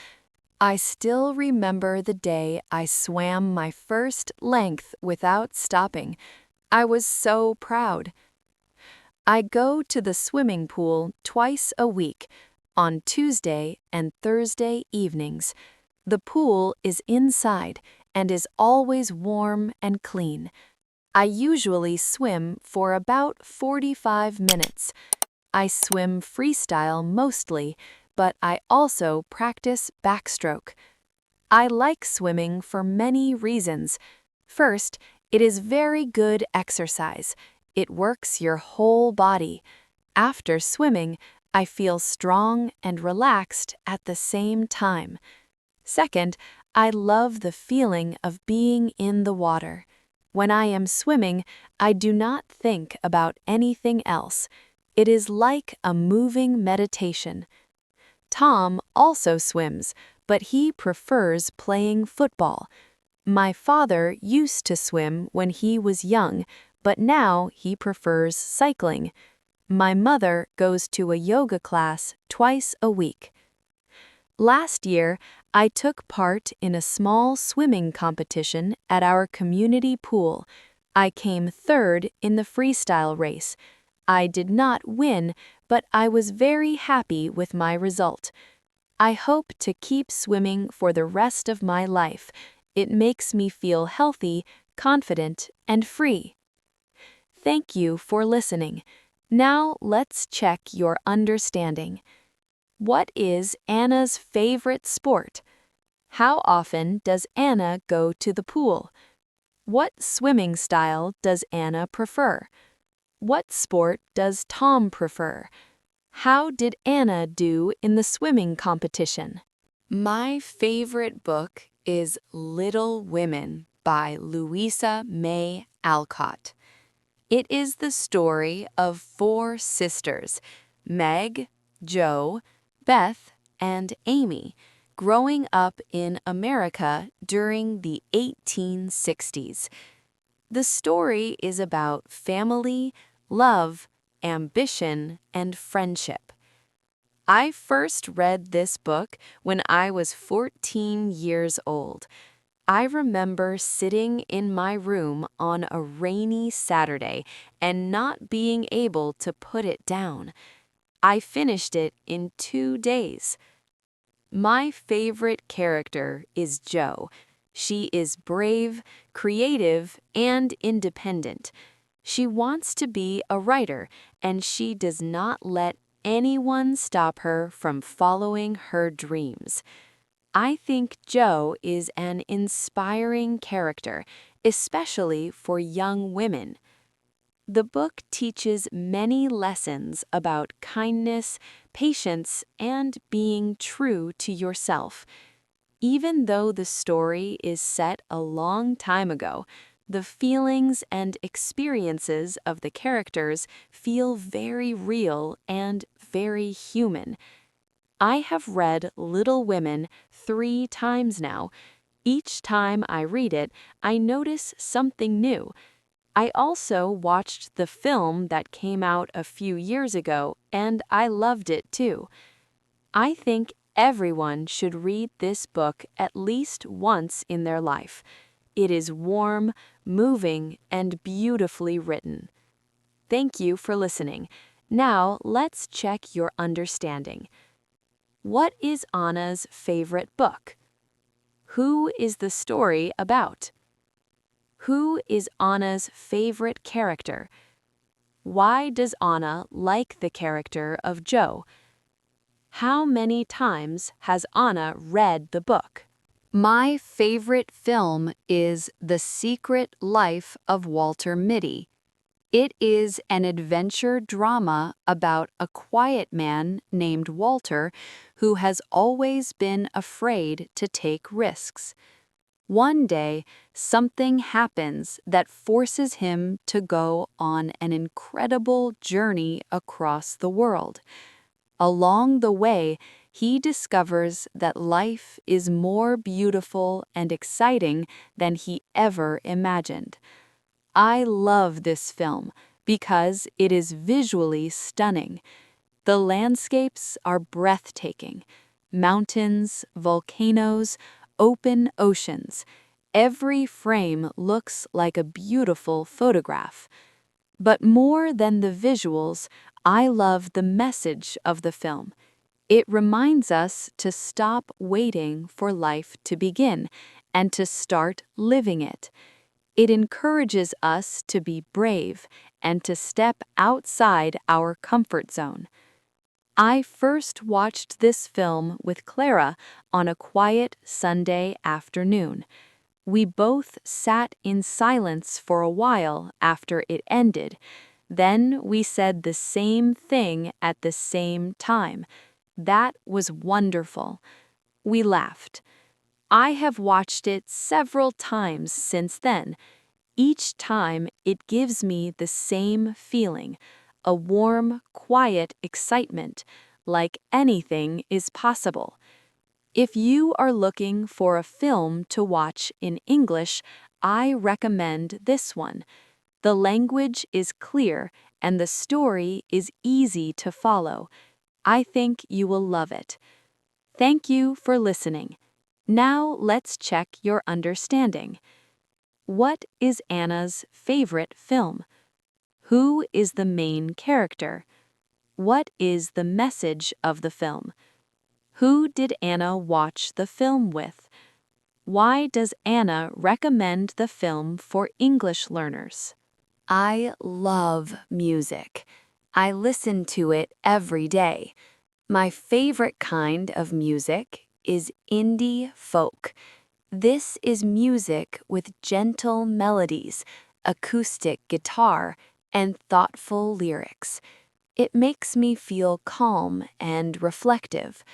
I still remember the day I swam my first length without stopping. I was so proud. I go to the swimming pool twice a week, on Tuesday and Thursday evenings. The pool is inside and is always warm and clean. I usually swim for about 45 minutes. I swim freestyle mostly, but I also practice backstroke. I like swimming for many reasons. First, it is very good exercise. It works your whole body. After swimming, I feel strong and relaxed at the same time. Second, I love the feeling of being in the water. When I am swimming, I do not think about anything else. It is like a moving meditation. Tom also swims, but he prefers playing football. My father used to swim when he was young, but now he prefers cycling. My mother goes to a yoga class twice a week. Last year, I took part in a small swimming competition at our community pool. I came third in the freestyle race. I did not win, but I was very happy with my result. I hope to keep swimming for the rest of my life. It makes me feel healthy, confident, and free. Thank you for listening. Now let's check your understanding. What is Anna's favorite sport? How often does Anna go to the pool? What swimming style does Anna prefer? What sport does Tom prefer? How did Anna do in the swimming competition? My favorite book is Little Women by Louisa May Alcott. It is the story of four sisters, Meg, Jo, Beth, and Amy, growing up in America during the 1860s. The story is about family, love, ambition, and friendship. I first read this book when I was 14 years old. I remember sitting in my room on a rainy Saturday and not being able to put it down. I finished it in 2 days. My favorite character is Jo. She is brave, creative, and independent. She wants to be a writer, and she does not let anyone stop her from following her dreams. I think Jo is an inspiring character, especially for young women. The book teaches many lessons about kindness, patience, and being true to yourself. Even though the story is set a long time ago, the feelings and experiences of the characters feel very real and very human. I have read Little Women 3 times now. Each time I read it, I notice something new. I also watched the film that came out a few years ago, and I loved it too. I think everyone should read this book at least once in their life. It is warm, moving, and beautifully written. Thank you for listening. Now let's check your understanding. What is Anna's favorite book? Who is the story about? Who is Anna's favorite character? Why does Anna like the character of Jo? How many times has Anna read the book? My favorite film is The Secret Life of Walter Mitty. It is an adventure drama about a quiet man named Walter who has always been afraid to take risks. One day, something happens that forces him to go on an incredible journey across the world. Along the way, he discovers that life is more beautiful and exciting than he ever imagined. I love this film because it is visually stunning. The landscapes are breathtaking. Mountains, volcanoes, open oceans. Every frame looks like a beautiful photograph. But more than the visuals, I love the message of the film. It reminds us to stop waiting for life to begin and to start living it. It encourages us to be brave and to step outside our comfort zone. I first watched this film with Clara on a quiet Sunday afternoon. We both sat in silence for a while after it ended. Then we said the same thing at the same time. That was wonderful. We laughed. I have watched it several times since then. Each time it gives me the same feeling, a warm, quiet excitement, like anything is possible. If you are looking for a film to watch in English, I recommend this one. The language is clear and the story is easy to follow. I think you will love it. Thank you for listening. Now let's check your understanding. What is Anna's favorite film? Who is the main character? What is the message of the film? Who did Anna watch the film with? Why does Anna recommend the film for English learners? I love music. I listen to it every day. My favorite kind of music is indie folk. This is music with gentle melodies, acoustic guitar, and thoughtful lyrics. It makes me feel calm and reflective.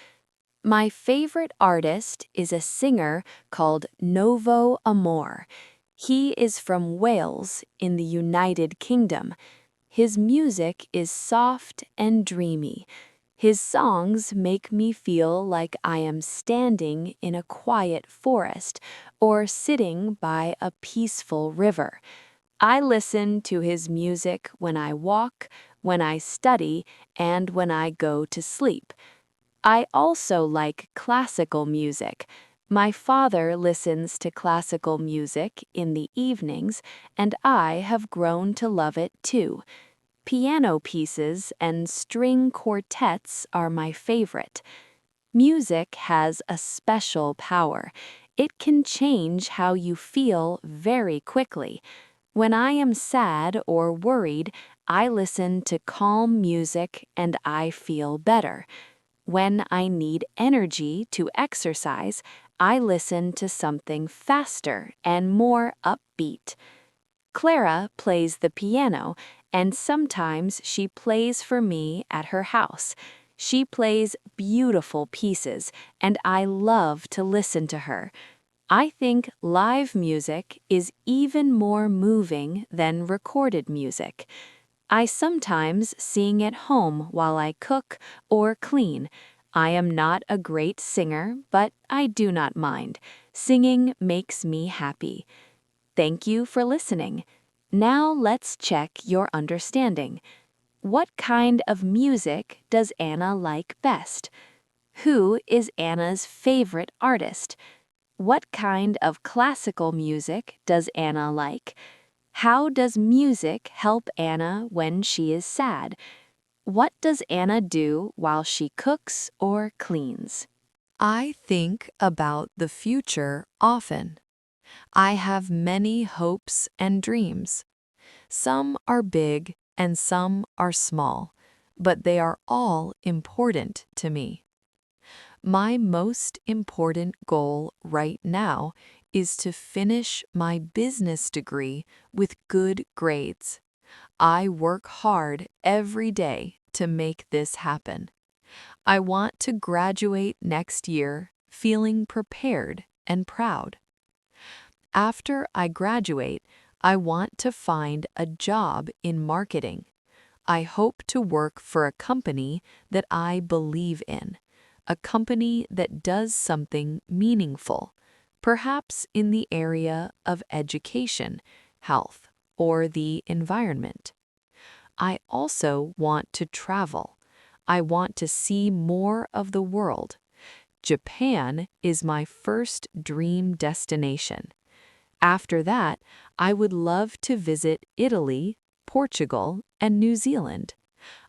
My favorite artist is a singer called Novo Amor. He is from Wales in the United Kingdom. His music is soft and dreamy. His songs make me feel like I am standing in a quiet forest or sitting by a peaceful river. I listen to his music when I walk, when I study, and when I go to sleep. I also like classical music. My father listens to classical music in the evenings, and I have grown to love it too. Piano pieces and string quartets are my favorite. Music has a special power. It can change how you feel very quickly. When I am sad or worried, I listen to calm music and I feel better. When I need energy to exercise, I listen to something faster and more upbeat. Clara plays the piano, and sometimes she plays for me at her house. She plays beautiful pieces, and I love to listen to her. I think live music is even more moving than recorded music. I sometimes sing at home while I cook or clean. I am not a great singer, but I do not mind. Singing makes me happy. Thank you for listening. Now let's check your understanding. What kind of music does Anna like best? Who is Anna's favorite artist? What kind of classical music does Anna like? How does music help Anna when she is sad? What does Anna do while she cooks or cleans? I think about the future often. I have many hopes and dreams. Some are big and some are small, but they are all important to me. My most important goal right now is to finish my business degree with good grades. I work hard every day to make this happen. I want to graduate next year feeling prepared and proud. After I graduate, I want to find a job in marketing. I hope to work for a company that I believe in, a company that does something meaningful, perhaps in the area of education, health, or the environment. I also want to travel. I want to see more of the world. Japan is my first dream destination. After that, I would love to visit Italy, Portugal, and New Zealand.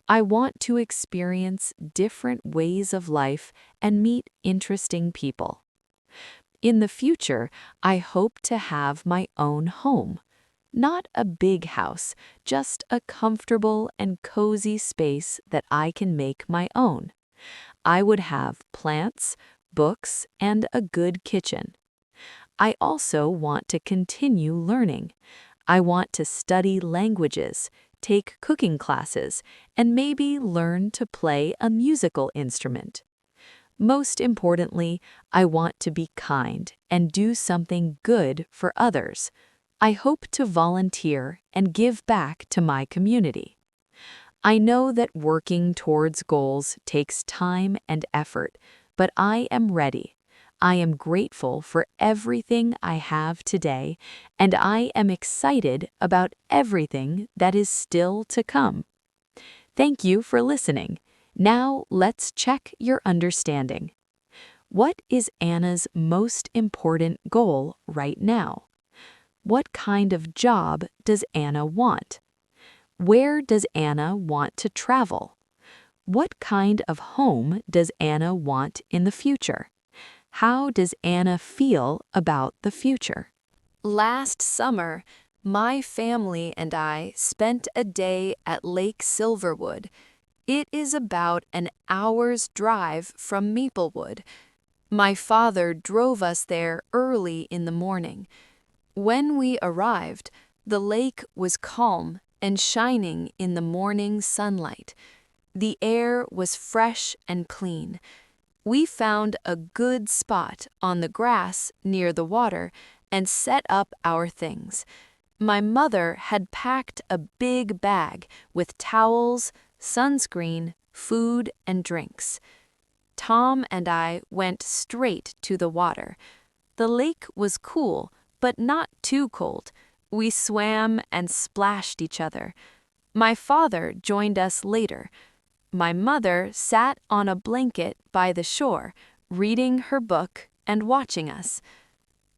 I want to experience different ways of life and meet interesting people. In the future, I hope to have my own home. Not a big house, just a comfortable and cozy space that I can make my own. I would have plants, books, and a good kitchen. I also want to continue learning. I want to study languages, take cooking classes, and maybe learn to play a musical instrument. Most importantly, I want to be kind and do something good for others. I hope to volunteer and give back to my community. I know that working towards goals takes time and effort, but I am ready. I am grateful for everything I have today, and I am excited about everything that is still to come. Thank you for listening. Now let's check your understanding. What is Anna's most important goal right now? What kind of job does Anna want? Where does Anna want to travel? What kind of home does Anna want in the future? How does Anna feel about the future? Last summer, my family and I spent a day at Lake Silverwood. It is about an hour's drive from Maplewood. My father drove us there early in the morning. When we arrived, the lake was calm and shining in the morning sunlight. The air was fresh and clean. We found a good spot on the grass near the water and set up our things. My mother had packed a big bag with towels, sunscreen, food, and drinks. Tom and I went straight to the water. The lake was cool, but not too cold. We swam and splashed each other. My father joined us later. My mother sat on a blanket by the shore, reading her book and watching us.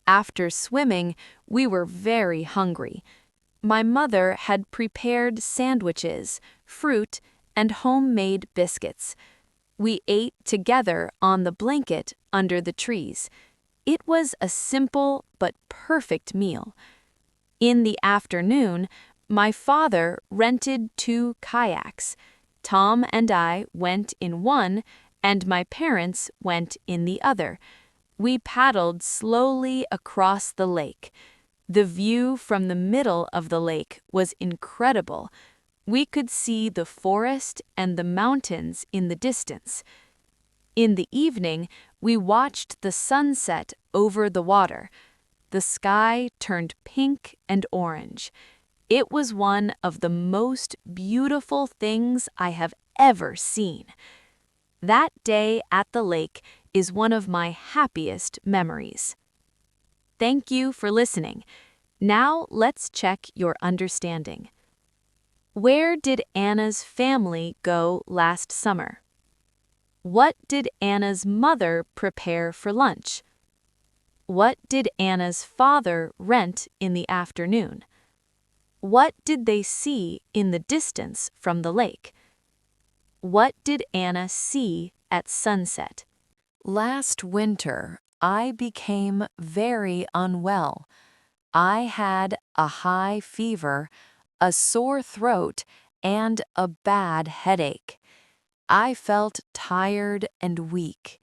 After swimming, we were very hungry. My mother had prepared sandwiches, fruit, and homemade biscuits. We ate together on the blanket under the trees. It was a simple but perfect meal. In the afternoon, my father rented 2 kayaks. Tom and I went in one, and my parents went in the other. We paddled slowly across the lake. The view from the middle of the lake was incredible. We could see the forest and the mountains in the distance. In the evening, we watched the sunset over the water. The sky turned pink and orange. It was one of the most beautiful things I have ever seen. That day at the lake is one of my happiest memories. Thank you for listening. Now let's check your understanding. Where did Anna's family go last summer? What did Anna's mother prepare for lunch? What did Anna's father rent in the afternoon? What did they see in the distance from the lake? What did Anna see at sunset? Last winter, I became very unwell. I had a high fever, a sore throat, and a bad headache. I felt tired and weak.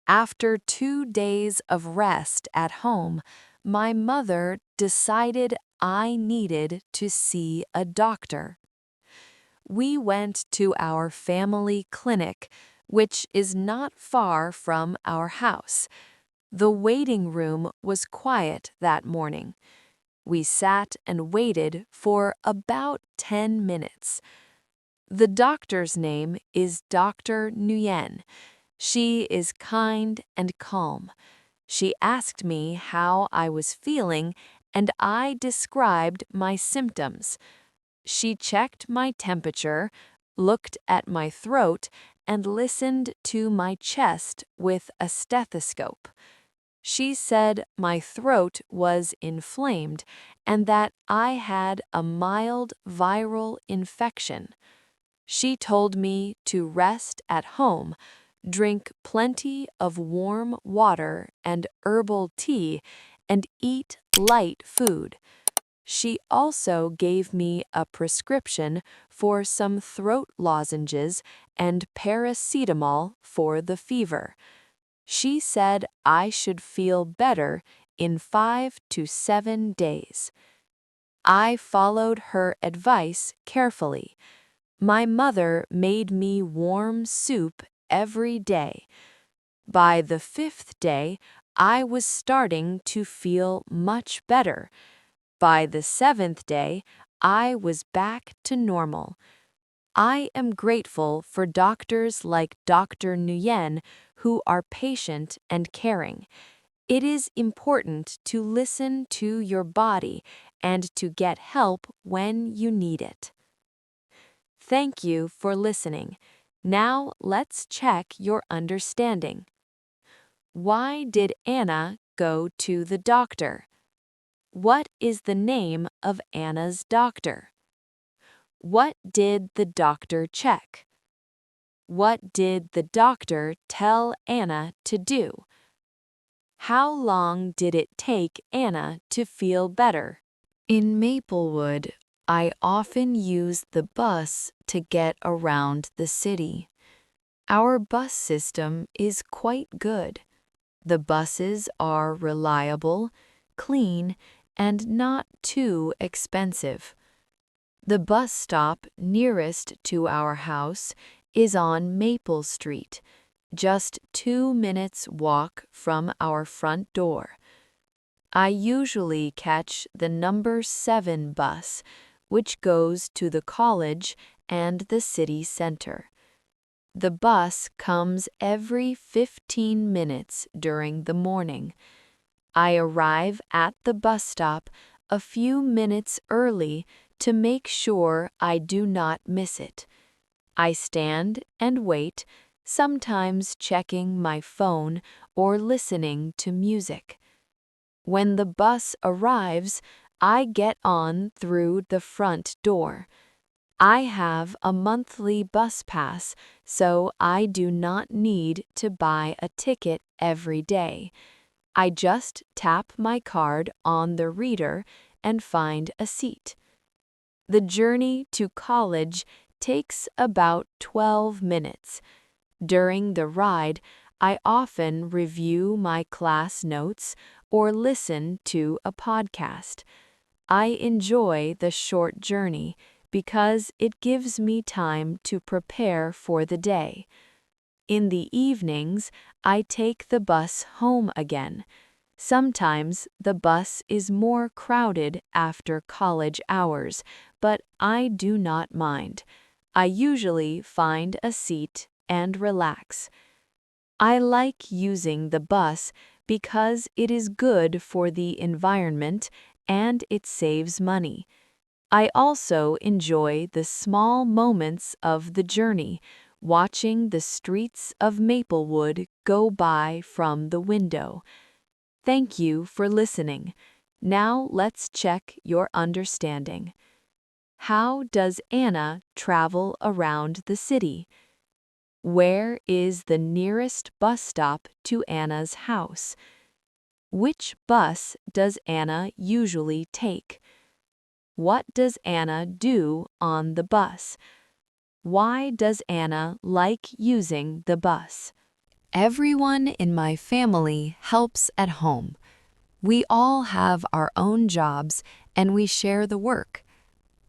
After 2 days of rest at home, my mother decided I needed to see a doctor. We went to our family clinic, which is not far from our house. The waiting room was quiet that morning. We sat and waited for about 10 minutes. The doctor's name is Dr. Nguyen. She is kind and calm. She asked me how I was feeling, and I described my symptoms. She checked my temperature, looked at my throat, and listened to my chest with a stethoscope. She said my throat was inflamed and that I had a mild viral infection. She told me to rest at home, drink plenty of warm water and herbal tea, and eat light food. She also gave me a prescription for some throat lozenges and paracetamol for the fever. She said I should feel better in 5 to 7 days. I followed her advice carefully. My mother made me warm soup every day. By the 5th day, I was starting to feel much better. By the 7th day, I was back to normal. I am grateful for doctors like Dr. Nguyen who are patient and caring. It is important to listen to your body and to get help when you need it. Thank you for listening. Now let's check your understanding. Why did Anna go to the doctor? What is the name of Anna's doctor? What did the doctor check? What did the doctor tell Anna to do? How long did it take Anna to feel better? In Maplewood, I often use the bus to get around the city. Our bus system is quite good. The buses are reliable, clean, and not too expensive. The bus stop nearest to our house is on Maple Street, just 2 minutes walk from our front door. I usually catch the number 7 bus, which goes to the college and the city center. The bus comes every 15 minutes during the morning. I arrive at the bus stop a few minutes early to make sure I do not miss it. I stand and wait, sometimes checking my phone or listening to music. When the bus arrives, I get on through the front door. I have a monthly bus pass, so I do not need to buy a ticket every day. I just tap my card on the reader and find a seat. The journey to college takes about 12 minutes. During the ride, I often review my class notes or listen to a podcast. I enjoy the short journey because it gives me time to prepare for the day. In the evenings, I take the bus home again. Sometimes the bus is more crowded after college hours, but I do not mind. I usually find a seat and relax. I like using the bus because it is good for the environment and it saves money. I also enjoy the small moments of the journey, watching the streets of Maplewood go by from the window. Thank you for listening. Now let's check your understanding. How does Anna travel around the city? Where is the nearest bus stop to Anna's house? Which bus does Anna usually take? What does Anna do on the bus? Why does Anna like using the bus? Everyone in my family helps at home. We all have our own jobs and we share the work.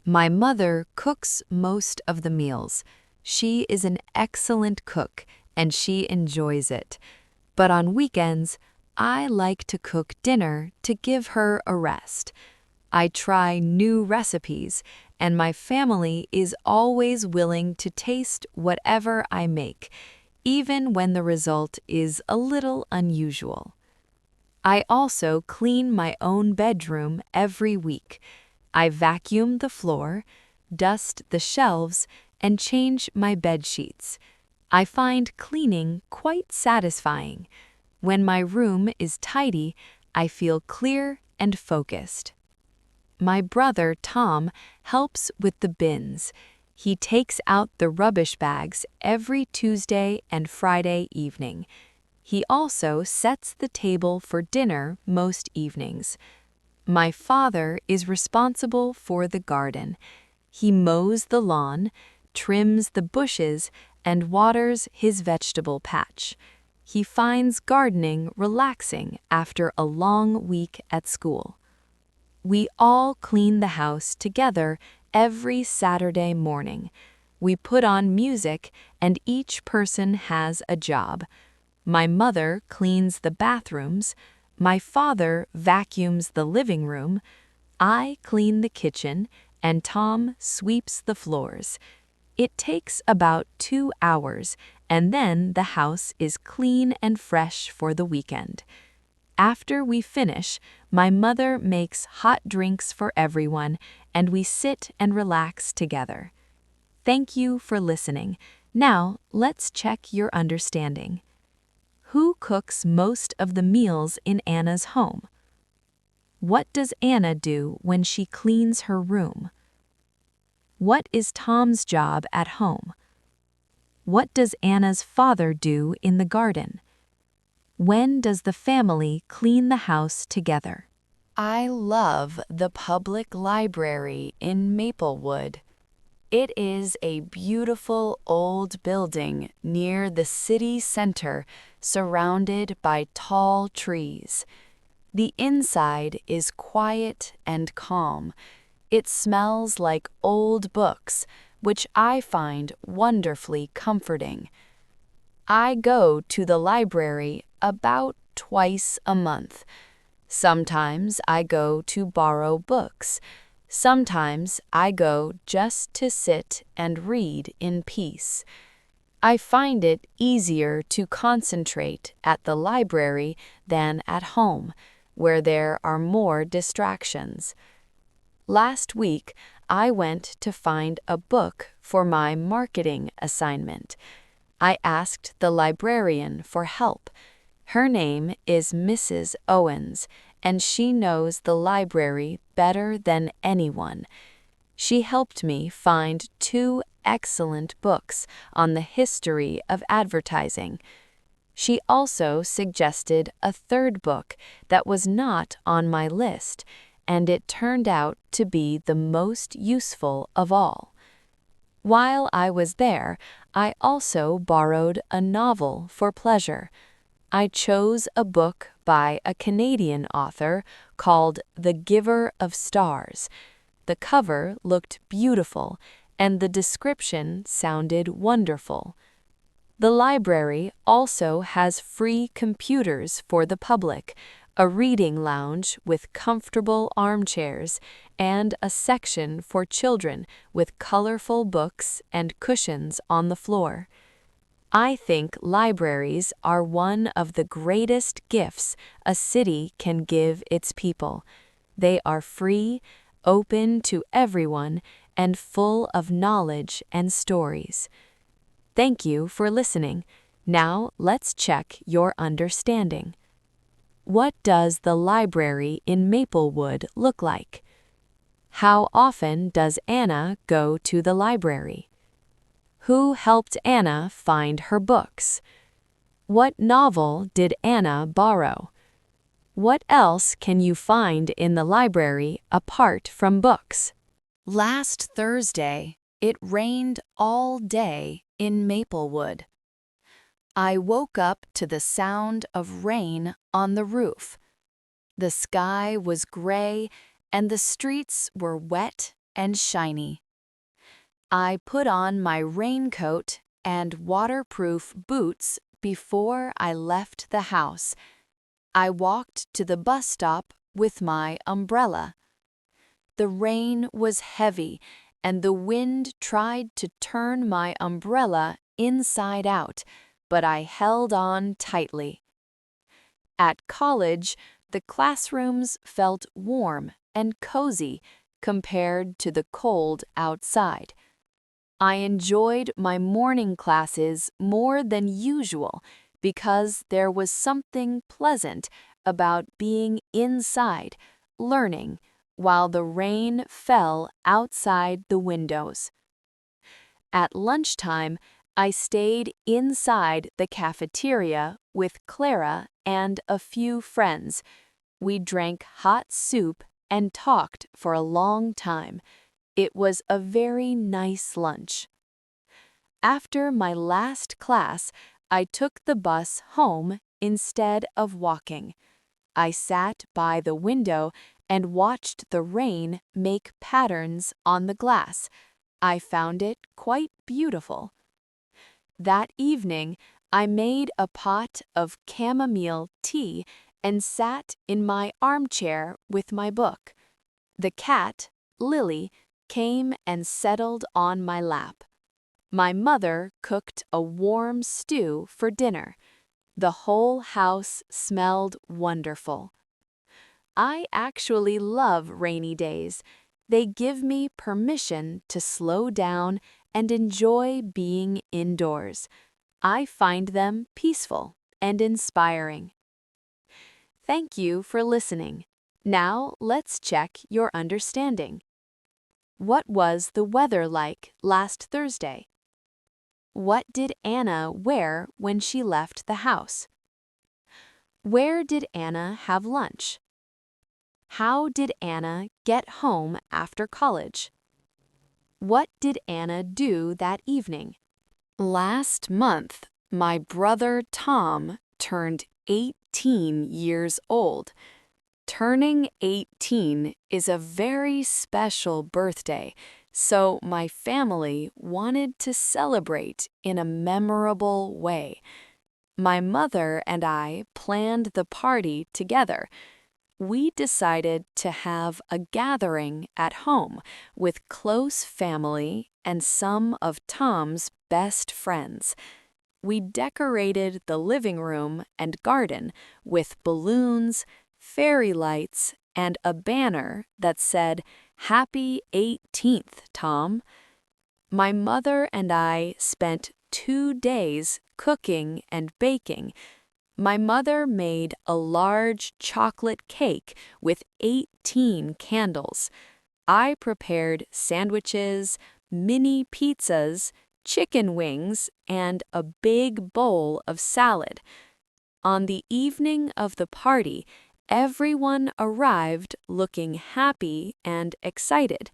My mother cooks most of the meals. She is an excellent cook and she enjoys it. But on weekends, I like to cook dinner to give her a rest. I try new recipes, and my family is always willing to taste whatever I make, even when the result is a little unusual. I also clean my own bedroom every week. I vacuum the floor, dust the shelves, and change my bed sheets. I find cleaning quite satisfying. When my room is tidy, I feel clear and focused. My brother Tom helps with the bins. He takes out the rubbish bags every Tuesday and Friday evening. He also sets the table for dinner most evenings. My father is responsible for the garden. He mows the lawn, trims the bushes, and waters his vegetable patch. He finds gardening relaxing after a long week at school. We all clean the house together every Saturday morning. We put on music and each person has a job. My mother cleans the bathrooms, my father vacuums the living room, I clean the kitchen, and Tom sweeps the floors. It takes about 2 hours, and then the house is clean and fresh for the weekend. After we finish, my mother makes hot drinks for everyone, and we sit and relax together. Thank you for listening. Now, let's check your understanding. Who cooks most of the meals in Anna's home? What does Anna do when she cleans her room? What is Tom's job at home? What does Anna's father do in the garden? When does the family clean the house together? I love the public library in Maplewood. It is a beautiful old building near the city center, surrounded by tall trees. The inside is quiet and calm. It smells like old books, which I find wonderfully comforting. I go to the library about twice a month. Sometimes I go to borrow books. Sometimes I go just to sit and read in peace. I find it easier to concentrate at the library than at home, where there are more distractions. Last week, I went to find a book for my marketing assignment. I asked the librarian for help. Her name is Mrs. Owens, and she knows the library better than anyone. She helped me find 2 excellent books on the history of advertising. She also suggested a 3rd book that was not on my list, and it turned out to be the most useful of all. While I was there, I also borrowed a novel for pleasure. I chose a book by a Canadian author called The Giver of Stars. The cover looked beautiful, and the description sounded wonderful. The library also has free computers for the public, a reading lounge with comfortable armchairs, and a section for children with colorful books and cushions on the floor. I think libraries are one of the greatest gifts a city can give its people. They are free, open to everyone, and full of knowledge and stories. Thank you for listening. Now let's check your understanding. What does the library in Maplewood look like? How often does Anna go to the library? Who helped Anna find her books? What novel did Anna borrow? What else can you find in the library apart from books? Last Thursday, it rained all day in Maplewood. I woke up to the sound of rain on the roof. The sky was gray and the streets were wet and shiny. I put on my raincoat and waterproof boots before I left the house. I walked to the bus stop with my umbrella. The rain was heavy, and the wind tried to turn my umbrella inside out, but I held on tightly. At college, the classrooms felt warm and cozy compared to the cold outside. I enjoyed my morning classes more than usual because there was something pleasant about being inside, learning, while the rain fell outside the windows. At lunchtime, I stayed inside the cafeteria with Clara and a few friends. We drank hot soup and talked for a long time. It was a very nice lunch. After my last class, I took the bus home instead of walking. I sat by the window and watched the rain make patterns on the glass. I found it quite beautiful. That evening, I made a pot of chamomile tea and sat in my armchair with my book. The cat, Lily, came and settled on my lap. My mother cooked a warm stew for dinner. The whole house smelled wonderful. I actually love rainy days. They give me permission to slow down and enjoy being indoors. I find them peaceful and inspiring. Thank you for listening. Now let's check your understanding. What was the weather like last Thursday? What did Anna wear when she left the house? Where did Anna have lunch? How did Anna get home after college? What did Anna do that evening? Last month, my brother Tom turned 18 years old. Turning 18 is a very special birthday, so my family wanted to celebrate in a memorable way. My mother and I planned the party together. We decided to have a gathering at home with close family and some of Tom's best friends. We decorated the living room and garden with balloons, fairy lights, and a banner that said, "Happy 18th, Tom." My mother and I spent 2 days cooking and baking. My mother made a large chocolate cake with 18 candles. I prepared sandwiches, mini pizzas, chicken wings, and a big bowl of salad. On the evening of the party, everyone arrived looking happy and excited.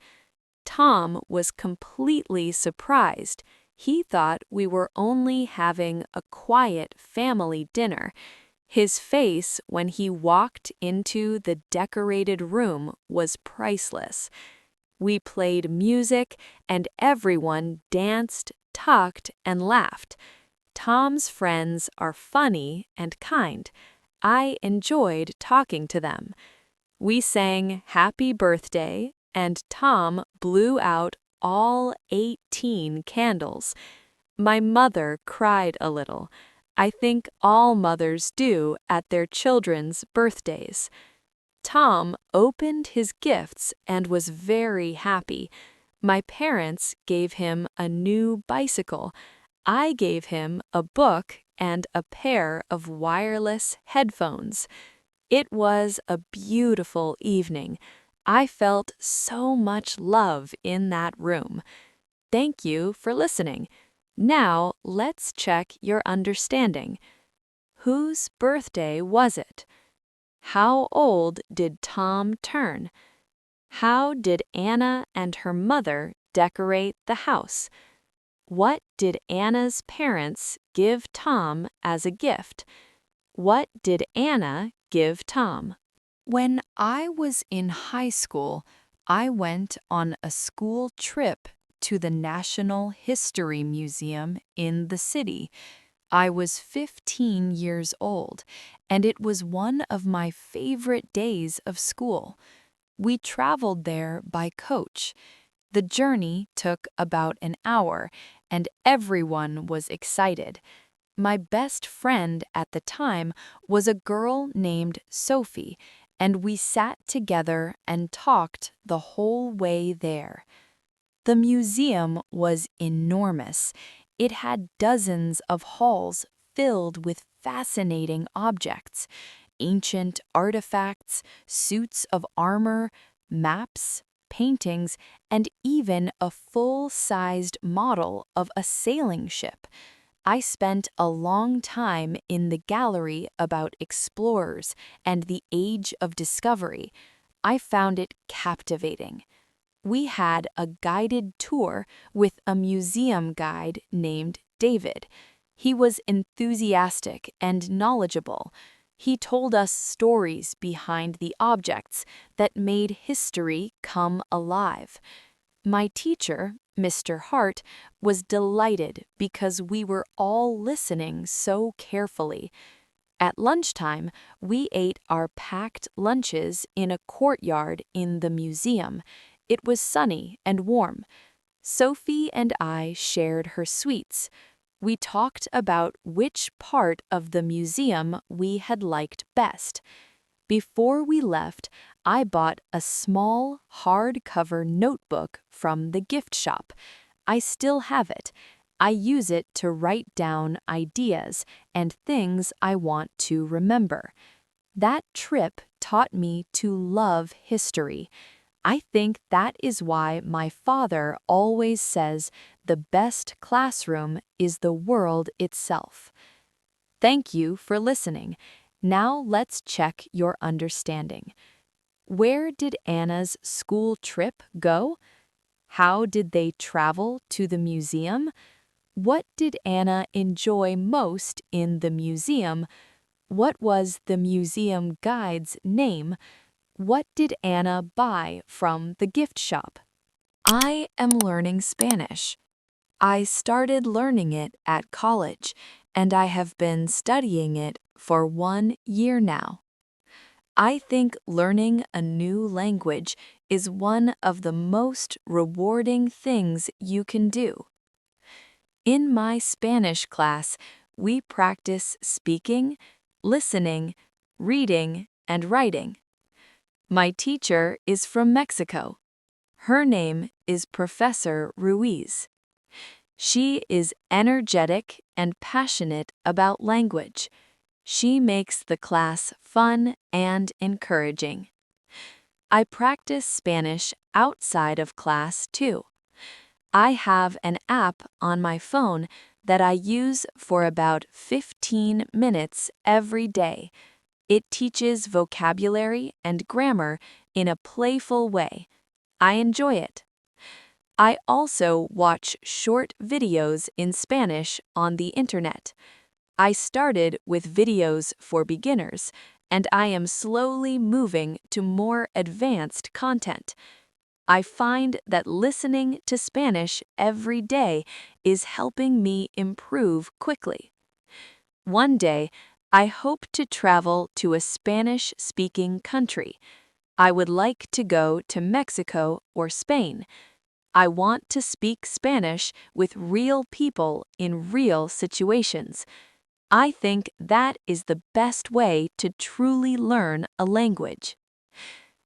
Tom was completely surprised. He thought we were only having a quiet family dinner. His face when he walked into the decorated room was priceless. We played music and everyone danced, talked, and laughed. Tom's friends are funny and kind. I enjoyed talking to them. We sang Happy Birthday, and Tom blew out all 18 candles. My mother cried a little. I think all mothers do at their children's birthdays. Tom opened his gifts and was very happy. My parents gave him a new bicycle. I gave him a book and a pair of wireless headphones. It was a beautiful evening. I felt so much love in that room. Thank you for listening. Now let's check your understanding. Whose birthday was it? How old did Tom turn? How did Anna and her mother decorate the house? What did Anna's parents give Tom as a gift? What did Anna give Tom? When I was in high school, I went on a school trip to the National History Museum in the city. I was 15 years old, and it was one of my favorite days of school. We traveled there by coach. The journey took about an hour, and everyone was excited. My best friend at the time was a girl named Sophie, and we sat together and talked the whole way there. The museum was enormous. It had dozens of halls filled with fascinating objects, ancient artifacts, suits of armor, maps, paintings, and even a full-sized model of a sailing ship. I spent a long time in the gallery about explorers and the Age of Discovery. I found it captivating. We had a guided tour with a museum guide named David. He was enthusiastic and knowledgeable. He told us stories behind the objects that made history come alive. My teacher, Mr. Hart, was delighted because we were all listening so carefully. At lunchtime, we ate our packed lunches in a courtyard in the museum. It was sunny and warm. Sophie and I shared her sweets. We talked about which part of the museum we had liked best. Before we left, I bought a small, hardcover notebook from the gift shop. I still have it. I use it to write down ideas and things I want to remember. That trip taught me to love history. I think that is why my father always says the best classroom is the world itself. Thank you for listening. Now let's check your understanding. Where did Anna's school trip go? How did they travel to the museum? What did Anna enjoy most in the museum? What was the museum guide's name? What did Anna buy from the gift shop? I am learning Spanish. I started learning it at college, and I have been studying it for 1 year now. I think learning a new language is one of the most rewarding things you can do. In my Spanish class, we practice speaking, listening, reading, and writing. My teacher is from Mexico. Her name is Professor Ruiz. She is energetic and passionate about language. She makes the class fun and encouraging. I practice Spanish outside of class too. I have an app on my phone that I use for about 15 minutes every day. It teaches vocabulary and grammar in a playful way. I enjoy it. I also watch short videos in Spanish on the internet. I started with videos for beginners, and I am slowly moving to more advanced content. I find that listening to Spanish every day is helping me improve quickly. One day, I hope to travel to a Spanish-speaking country. I would like to go to Mexico or Spain. I want to speak Spanish with real people in real situations. I think that is the best way to truly learn a language.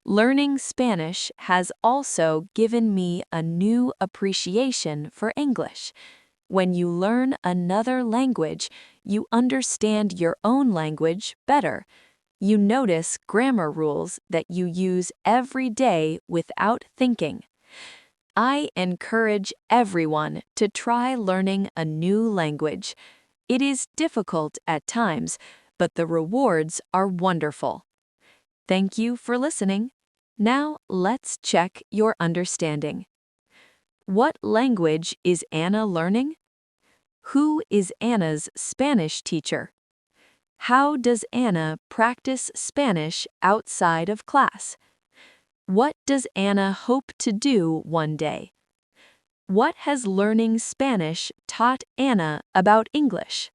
Learning Spanish has also given me a new appreciation for English. When you learn another language, you understand your own language better. You notice grammar rules that you use every day without thinking. I encourage everyone to try learning a new language. It is difficult at times, but the rewards are wonderful. Thank you for listening. Now let's check your understanding. What language is Anna learning? Who is Anna's Spanish teacher? How does Anna practice Spanish outside of class? What does Anna hope to do one day? What has learning Spanish taught Anna about English?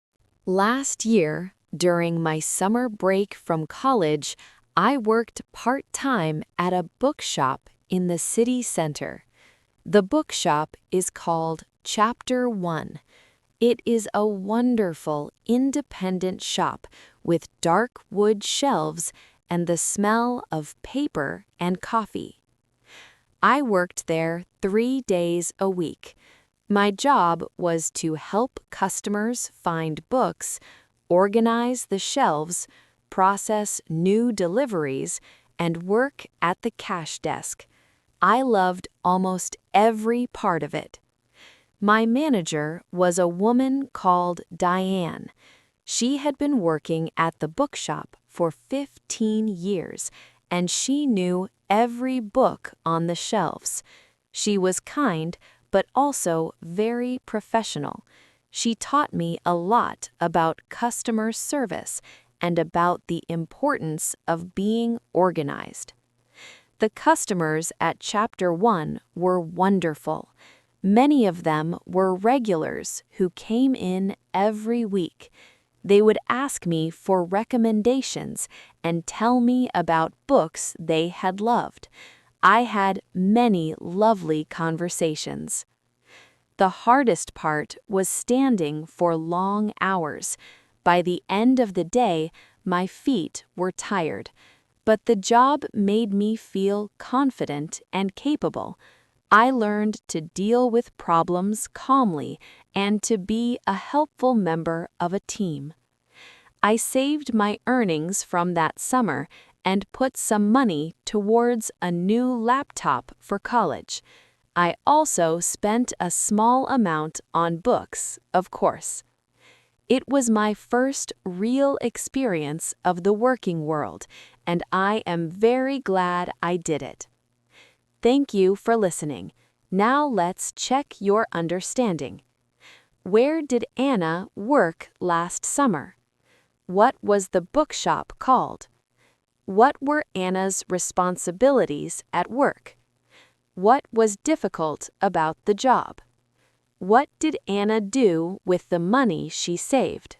Last year, during my summer break from college, I worked part-time at a bookshop in the city center. The bookshop is called Chapter 1. It is a wonderful, independent shop with dark wood shelves and the smell of paper and coffee. I worked there 3 days a week. My job was to help customers find books, organize the shelves, process new deliveries, and work at the cash desk. I loved almost every part of it. My manager was a woman called Diane. She had been working at the bookshop for 15 years, and she knew every book on the shelves. She was kind, but also very professional. She taught me a lot about customer service and about the importance of being organized. The customers at Chapter 1 were wonderful. Many of them were regulars who came in every week. They would ask me for recommendations and tell me about books they had loved. I had many lovely conversations. The hardest part was standing for long hours. By the end of the day, my feet were tired. But the job made me feel confident and capable. I learned to deal with problems calmly and to be a helpful member of a team. I saved my earnings from that summer and put some money towards a new laptop for college. I also spent a small amount on books, of course. It was my first real experience of the working world, and I am very glad I did it. Thank you for listening. Now let's check your understanding. Where did Anna work last summer? What was the bookshop called? What were Anna's responsibilities at work? What was difficult about the job? What did Anna do with the money she saved?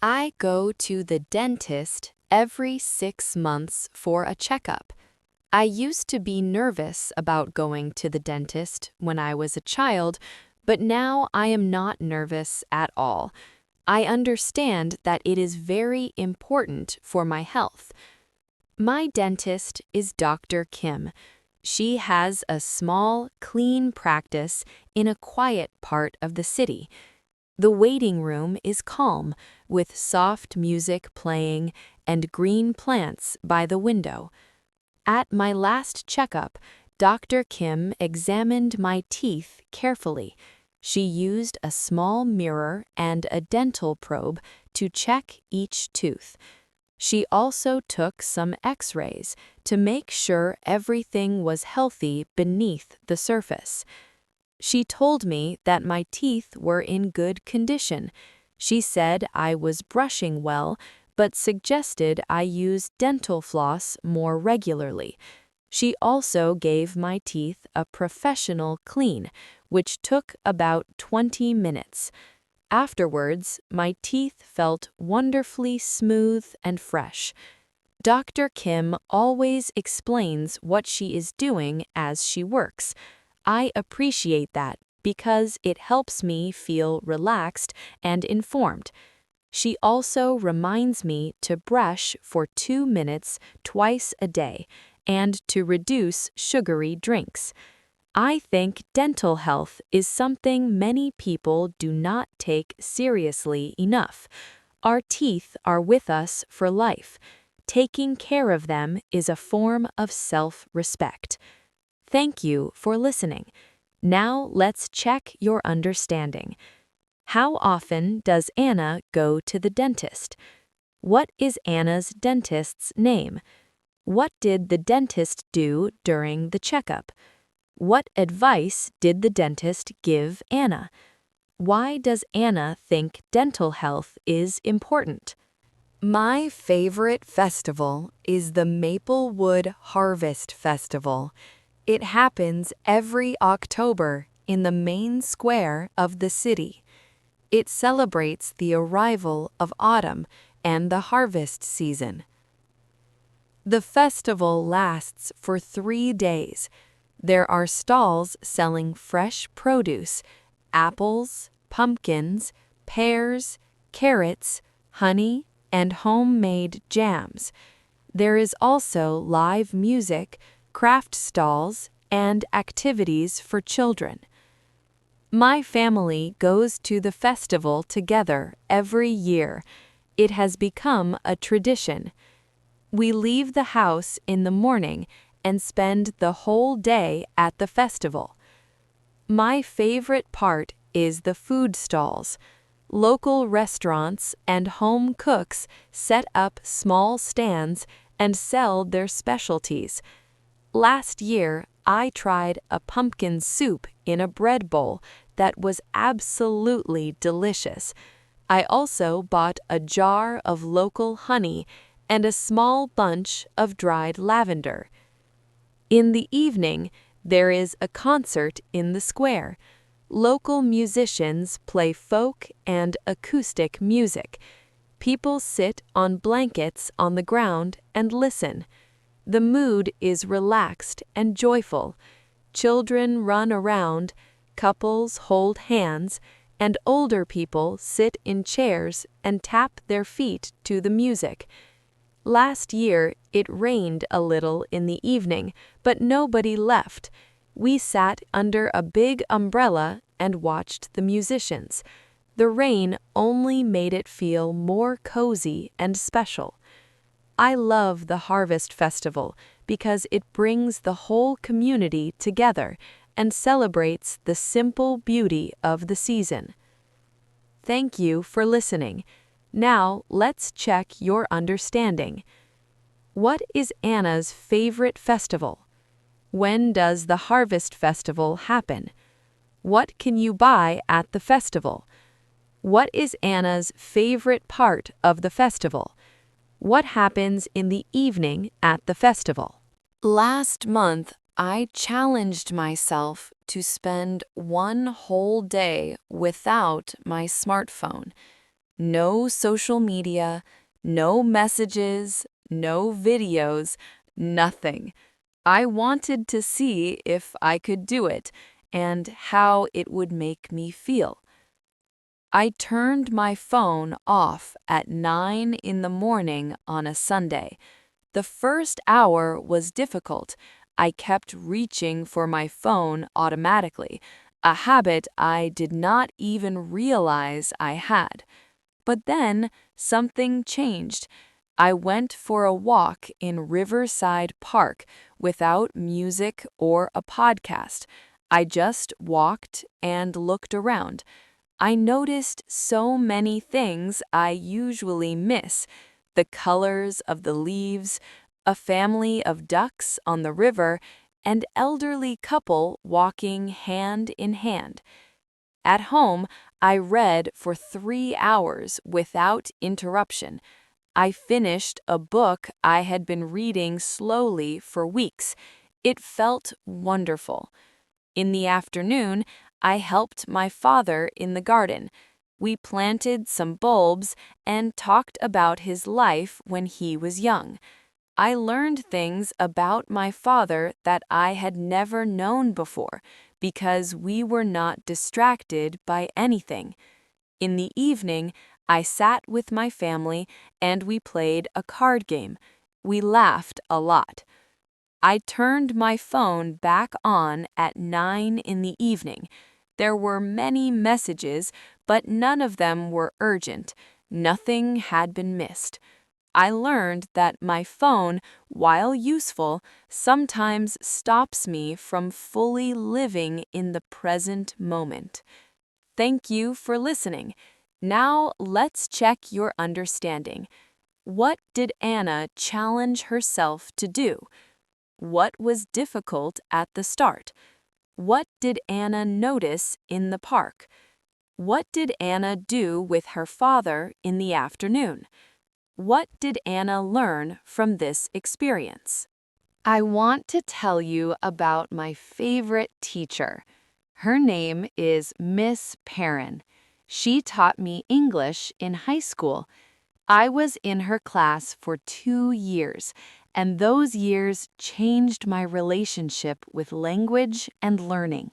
I go to the dentist every 6 months for a checkup. I used to be nervous about going to the dentist when I was a child, but now I am not nervous at all. I understand that it is very important for my health. My dentist is Dr. Kim. She has a small, clean practice in a quiet part of the city. The waiting room is calm, with soft music playing and green plants by the window. At my last checkup, Dr. Kim examined my teeth carefully. She used a small mirror and a dental probe to check each tooth. She also took some X-rays to make sure everything was healthy beneath the surface. She told me that my teeth were in good condition. She said I was brushing well, but suggested I use dental floss more regularly. She also gave my teeth a professional clean, which took about 20 minutes. Afterwards, my teeth felt wonderfully smooth and fresh. Dr. Kim always explains what she is doing as she works. I appreciate that because it helps me feel relaxed and informed. She also reminds me to brush for 2 minutes twice a day and to reduce sugary drinks. I think dental health is something many people do not take seriously enough. Our teeth are with us for life. Taking care of them is a form of self-respect. Thank you for listening. Now let's check your understanding. How often does Anna go to the dentist? What is Anna's dentist's name? What did the dentist do during the checkup? What advice did the dentist give Anna? Why does Anna think dental health is important? My favorite festival is the Maplewood Harvest Festival. It happens every October in the main square of the city. It celebrates the arrival of autumn and the harvest season. The festival lasts for 3 days. There are stalls selling fresh produce, apples, pumpkins, pears, carrots, honey, and homemade jams. There is also live music, craft stalls, and activities for children. My family goes to the festival together every year. It has become a tradition. We leave the house in the morning and spend the whole day at the festival. My favorite part is the food stalls. Local restaurants and home cooks set up small stands and sell their specialties. Last year, I tried a pumpkin soup in a bread bowl that was absolutely delicious. I also bought a jar of local honey and a small bunch of dried lavender. In the evening, there is a concert in the square. Local musicians play folk and acoustic music. People sit on blankets on the ground and listen. The mood is relaxed and joyful. Children run around, couples hold hands, and older people sit in chairs and tap their feet to the music. Last year, it rained a little in the evening, but nobody left. We sat under a big umbrella and watched the musicians. The rain only made it feel more cozy and special. I love the Harvest Festival because it brings the whole community together and celebrates the simple beauty of the season. Thank you for listening. Now let's check your understanding. What is Anna's favorite festival? When does the Harvest Festival happen? What can you buy at the festival? What is Anna's favorite part of the festival? What happens in the evening at the festival? Last month, I challenged myself to spend one whole day without my smartphone. No social media, no messages, no videos, nothing. I wanted to see if I could do it and how it would make me feel. I turned my phone off at 9 in the morning on a Sunday. The first hour was difficult. I kept reaching for my phone automatically, a habit I did not even realize I had. But then something changed. I went for a walk in Riverside Park without music or a podcast. I just walked and looked around. I noticed so many things I usually miss: the colors of the leaves, a family of ducks on the river, and elderly couple walking hand in hand. At home, I read for 3 hours without interruption. I finished a book I had been reading slowly for weeks. It felt wonderful. In the afternoon, I helped my father in the garden. We planted some bulbs and talked about his life when he was young. I learned things about my father that I had never known before because we were not distracted by anything. In the evening, I sat with my family and we played a card game. We laughed a lot. I turned my phone back on at 9 in the evening. There were many messages, but none of them were urgent. Nothing had been missed. I learned that my phone, while useful, sometimes stops me from fully living in the present moment. Thank you for listening. Now let's check your understanding. What did Anna challenge herself to do? What was difficult at the start? What did Anna notice in the park? What did Anna do with her father in the afternoon? What did Anna learn from this experience? I want to tell you about my favorite teacher. Her name is Miss Perrin. She taught me English in high school. I was in her class for 2 years, and those years changed my relationship with language and learning.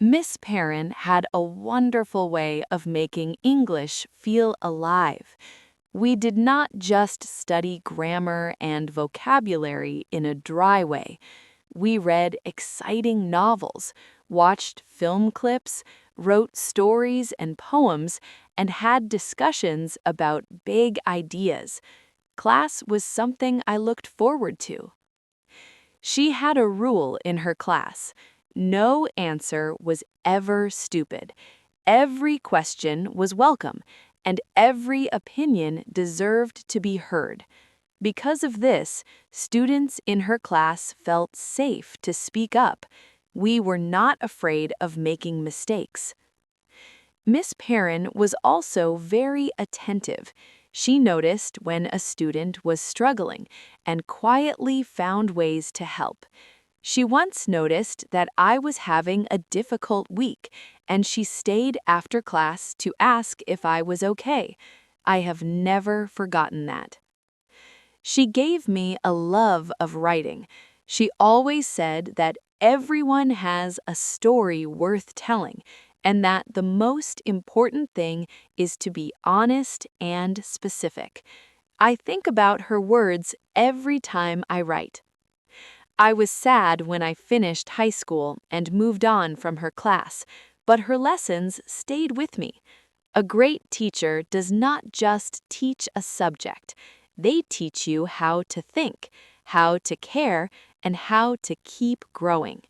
Miss Perrin had a wonderful way of making English feel alive. We did not just study grammar and vocabulary in a dry way. We read exciting novels, watched film clips, wrote stories and poems, and had discussions about big ideas. Class was something I looked forward to. She had a rule in her class: no answer was ever stupid. Every question was welcome, and every opinion deserved to be heard. Because of this, students in her class felt safe to speak up. We were not afraid of making mistakes. Miss Perrin was also very attentive. She noticed when a student was struggling and quietly found ways to help. She once noticed that I was having a difficult week, and she stayed after class to ask if I was okay. I have never forgotten that. She gave me a love of writing. She always said that everyone has a story worth telling, and that the most important thing is to be honest and specific. I think about her words every time I write. I was sad when I finished high school and moved on from her class, but her lessons stayed with me. A great teacher does not just teach a subject. They teach you how to think, how to care, and how to keep growing.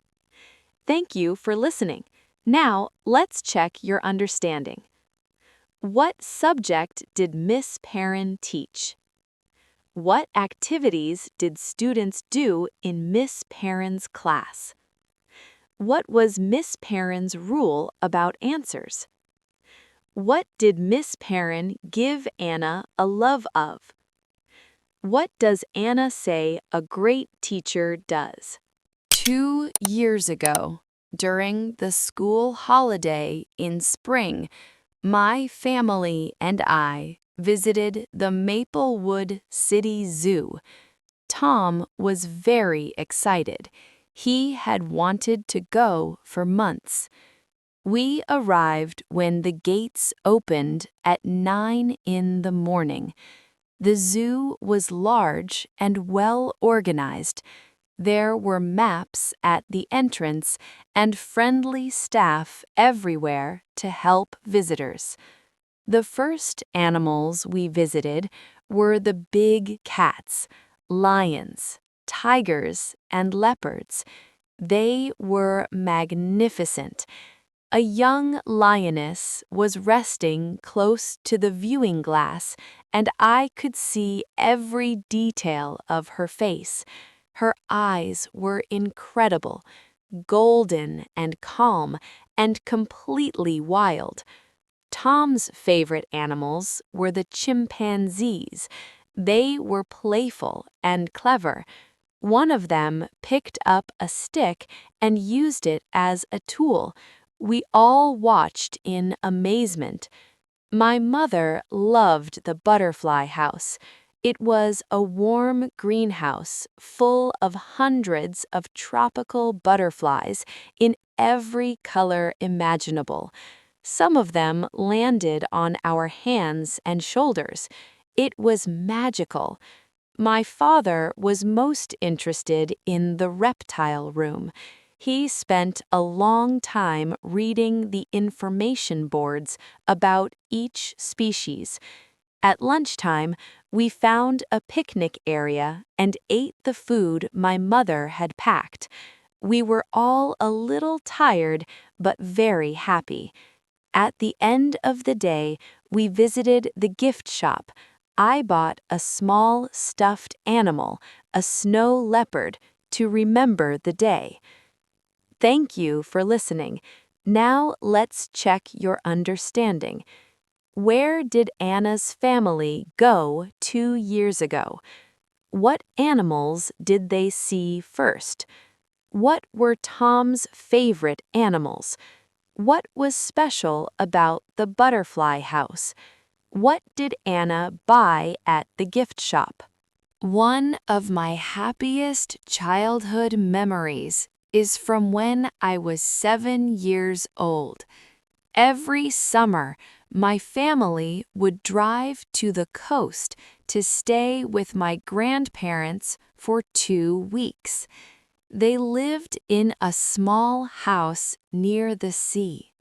Thank you for listening. Now, let's check your understanding. What subject did Miss Perrin teach? What activities did students do in Miss Perrin's class? What was Miss Perrin's rule about answers? What did Miss Perrin give Anna a love of? What does Anna say a great teacher does? 2 years ago, during the school holiday in spring, my family and I visited the Maplewood City Zoo. Tom was very excited. He had wanted to go for months. We arrived when the gates opened at 9 in the morning. The zoo was large and well organized. There were maps at the entrance and friendly staff everywhere to help visitors. The first animals we visited were the big cats, lions, tigers, and leopards. They were magnificent. A young lioness was resting close to the viewing glass, and I could see every detail of her face. Her eyes were incredible, golden and calm, and completely wild. Tom's favorite animals were the chimpanzees. They were playful and clever. One of them picked up a stick and used it as a tool. We all watched in amazement. My mother loved the butterfly house. It was a warm greenhouse full of hundreds of tropical butterflies in every color imaginable. Some of them landed on our hands and shoulders. It was magical. My father was most interested in the reptile room. He spent a long time reading the information boards about each species. At lunchtime, we found a picnic area and ate the food my mother had packed. We were all a little tired, but very happy. At the end of the day, we visited the gift shop. I bought a small stuffed animal, a snow leopard, to remember the day. Thank you for listening. Now let's check your understanding. Where did Anna's family go 2 years ago? What animals did they see first? What were Tom's favorite animals? What was special about the butterfly house? What did Anna buy at the gift shop? One of my happiest childhood memories is from when I was 7 years old. Every summer, my family would drive to the coast to stay with my grandparents for 2 weeks. They lived in a small house near the sea.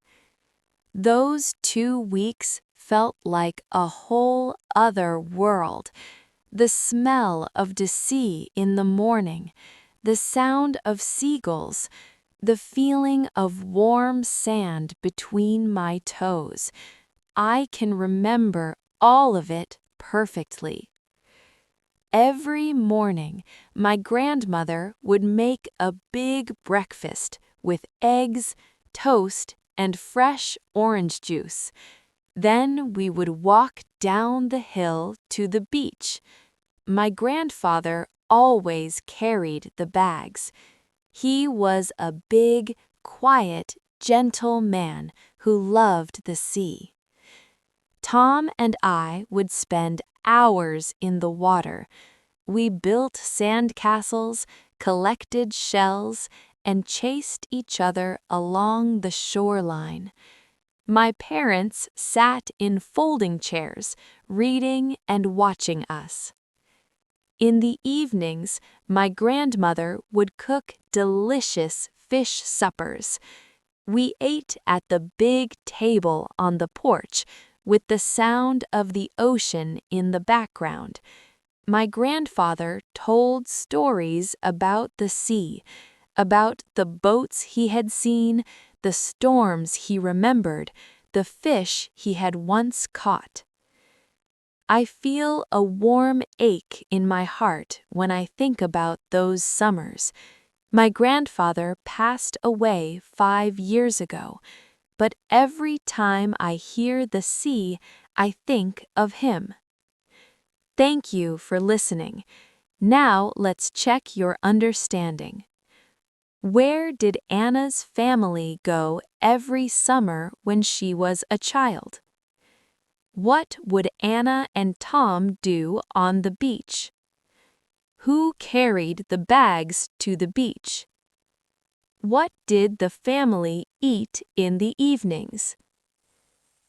Those 2 weeks felt like a whole other world. The smell of the sea in the morning, the sound of seagulls, the feeling of warm sand between my toes. I can remember all of it perfectly. Every morning, my grandmother would make a big breakfast with eggs, toast, and fresh orange juice. Then we would walk down the hill to the beach. My grandfather always carried the bags. He was a big, quiet, gentle man who loved the sea. Tom and I would spend hours in the water. We built sand castles, collected shells, and chased each other along the shoreline. My parents sat in folding chairs, reading and watching us. In the evenings, my grandmother would cook delicious fish suppers. We ate at the big table on the porch, with the sound of the ocean in the background. My grandfather told stories about the sea, about the boats he had seen, the storms he remembered, the fish he had once caught. I feel a warm ache in my heart when I think about those summers. My grandfather passed away 5 years ago, but every time I hear the sea, I think of him. Thank you for listening. Now let's check your understanding. Where did Anna's family go every summer when she was a child? What would Anna and Tom do on the beach? Who carried the bags to the beach? What did the family eat in the evenings?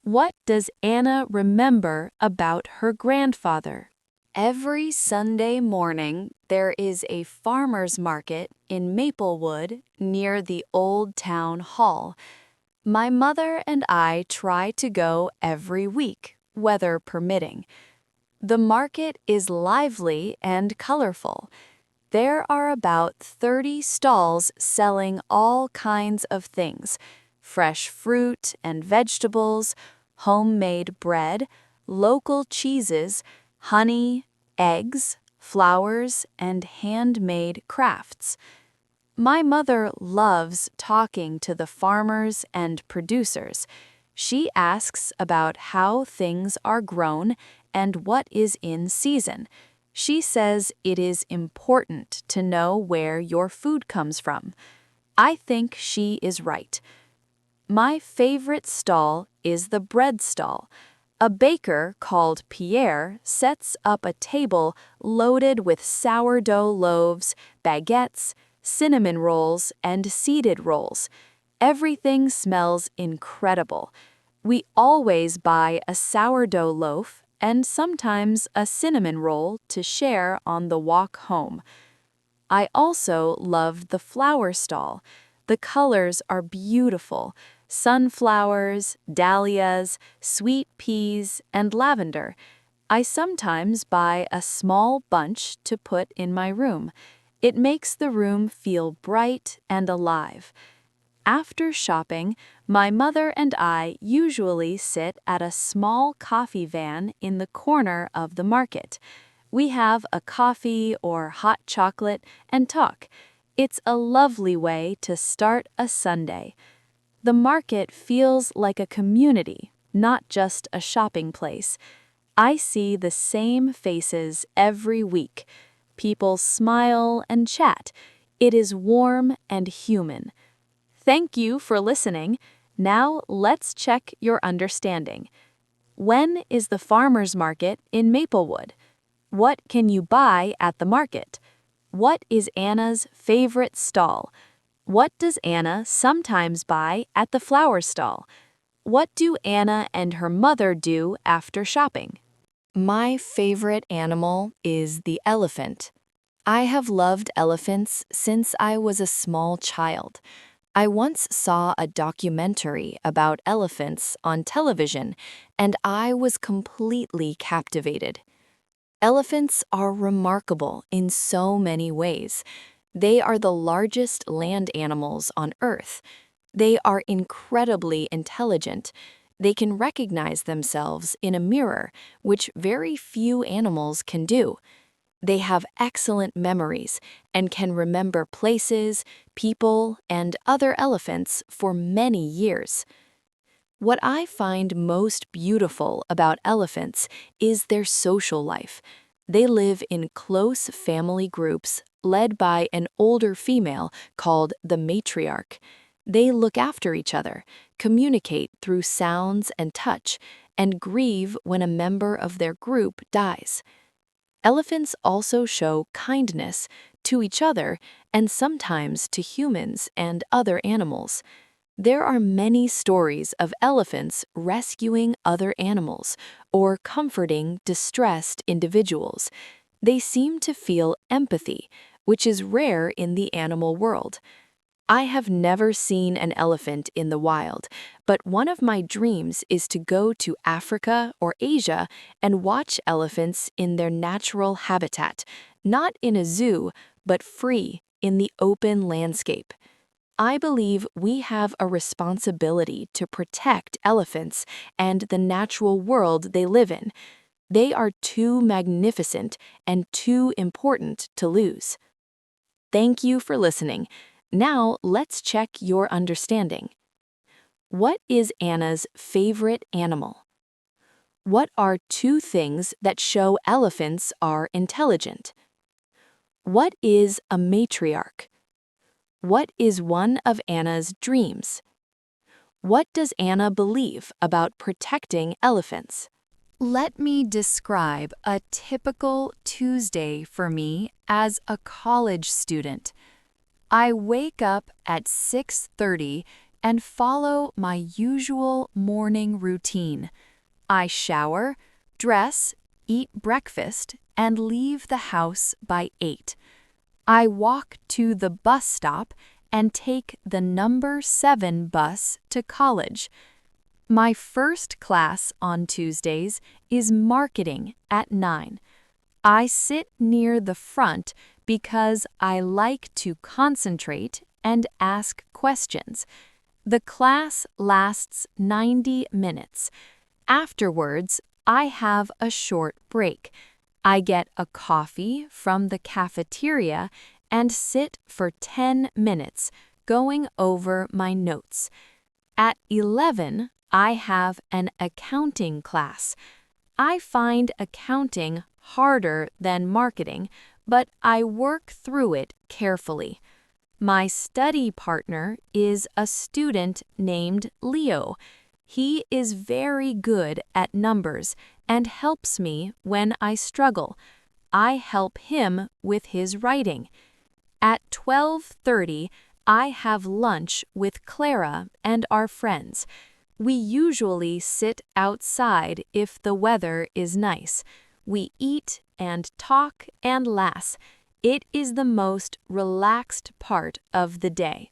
What does Anna remember about her grandfather? Every Sunday morning, there is a farmer's market in Maplewood near the Old Town Hall. My mother and I try to go every week, weather permitting. The market is lively and colorful. There are about 30 stalls selling all kinds of things: fresh fruit and vegetables, homemade bread, local cheeses, honey, eggs, flowers, and handmade crafts. My mother loves talking to the farmers and producers. She asks about how things are grown and what is in season. She says it is important to know where your food comes from. I think she is right. My favorite stall is the bread stall. A baker called Pierre sets up a table loaded with sourdough loaves, baguettes, cinnamon rolls, and seeded rolls. Everything smells incredible. We always buy a sourdough loaf and sometimes a cinnamon roll to share on the walk home. I also love the flower stall. The colors are beautiful: sunflowers, dahlias, sweet peas, and lavender. I sometimes buy a small bunch to put in my room. It makes the room feel bright and alive. After shopping, my mother and I usually sit at a small coffee van in the corner of the market. We have a coffee or hot chocolate and talk. It's a lovely way to start a Sunday. The market feels like a community, not just a shopping place. I see the same faces every week. People smile and chat. It is warm and human. Thank you for listening. Now let's check your understanding. When is the farmer's market in Maplewood? What can you buy at the market? What is Anna's favorite stall? What does Anna sometimes buy at the flower stall? What do Anna and her mother do after shopping? My favorite animal is the elephant. I have loved elephants since I was a small child. I once saw a documentary about elephants on television, and I was completely captivated. Elephants are remarkable in so many ways. They are the largest land animals on Earth. They are incredibly intelligent. They can recognize themselves in a mirror, which very few animals can do. They have excellent memories and can remember places, people, and other elephants for many years. What I find most beautiful about elephants is their social life. They live in close family groups led by an older female called the matriarch. They look after each other, communicate through sounds and touch, and grieve when a member of their group dies. Elephants also show kindness to each other and sometimes to humans and other animals. There are many stories of elephants rescuing other animals or comforting distressed individuals. They seem to feel empathy, which is rare in the animal world. I have never seen an elephant in the wild, but one of my dreams is to go to Africa or Asia and watch elephants in their natural habitat, not in a zoo, but free in the open landscape. I believe we have a responsibility to protect elephants and the natural world they live in. They are too magnificent and too important to lose. Thank you for listening. Now let's check your understanding. What is Anna's favorite animal? What are two things that show elephants are intelligent? What is a matriarch? What is one of Anna's dreams? What does Anna believe about protecting elephants? Let me describe a typical Tuesday for me as a college student. I wake up at 6:30 and follow my usual morning routine. I shower, dress, eat breakfast, and leave the house by 8. I walk to the bus stop and take the number 7 bus to college. My first class on Tuesdays is marketing at 9. I sit near the front because I like to concentrate and ask questions. The class lasts 90 minutes. Afterwards, I have a short break. I get a coffee from the cafeteria and sit for 10 minutes going over my notes. At 11, I have an accounting class. I find accounting harder than marketing, but I work through it carefully. My study partner is a student named Leo. He is very good at numbers and helps me when I struggle. I help him with his writing. At 12:30, I have lunch with Clara and our friends. We usually sit outside if the weather is nice. We eat and talk and laugh. It is the most relaxed part of the day.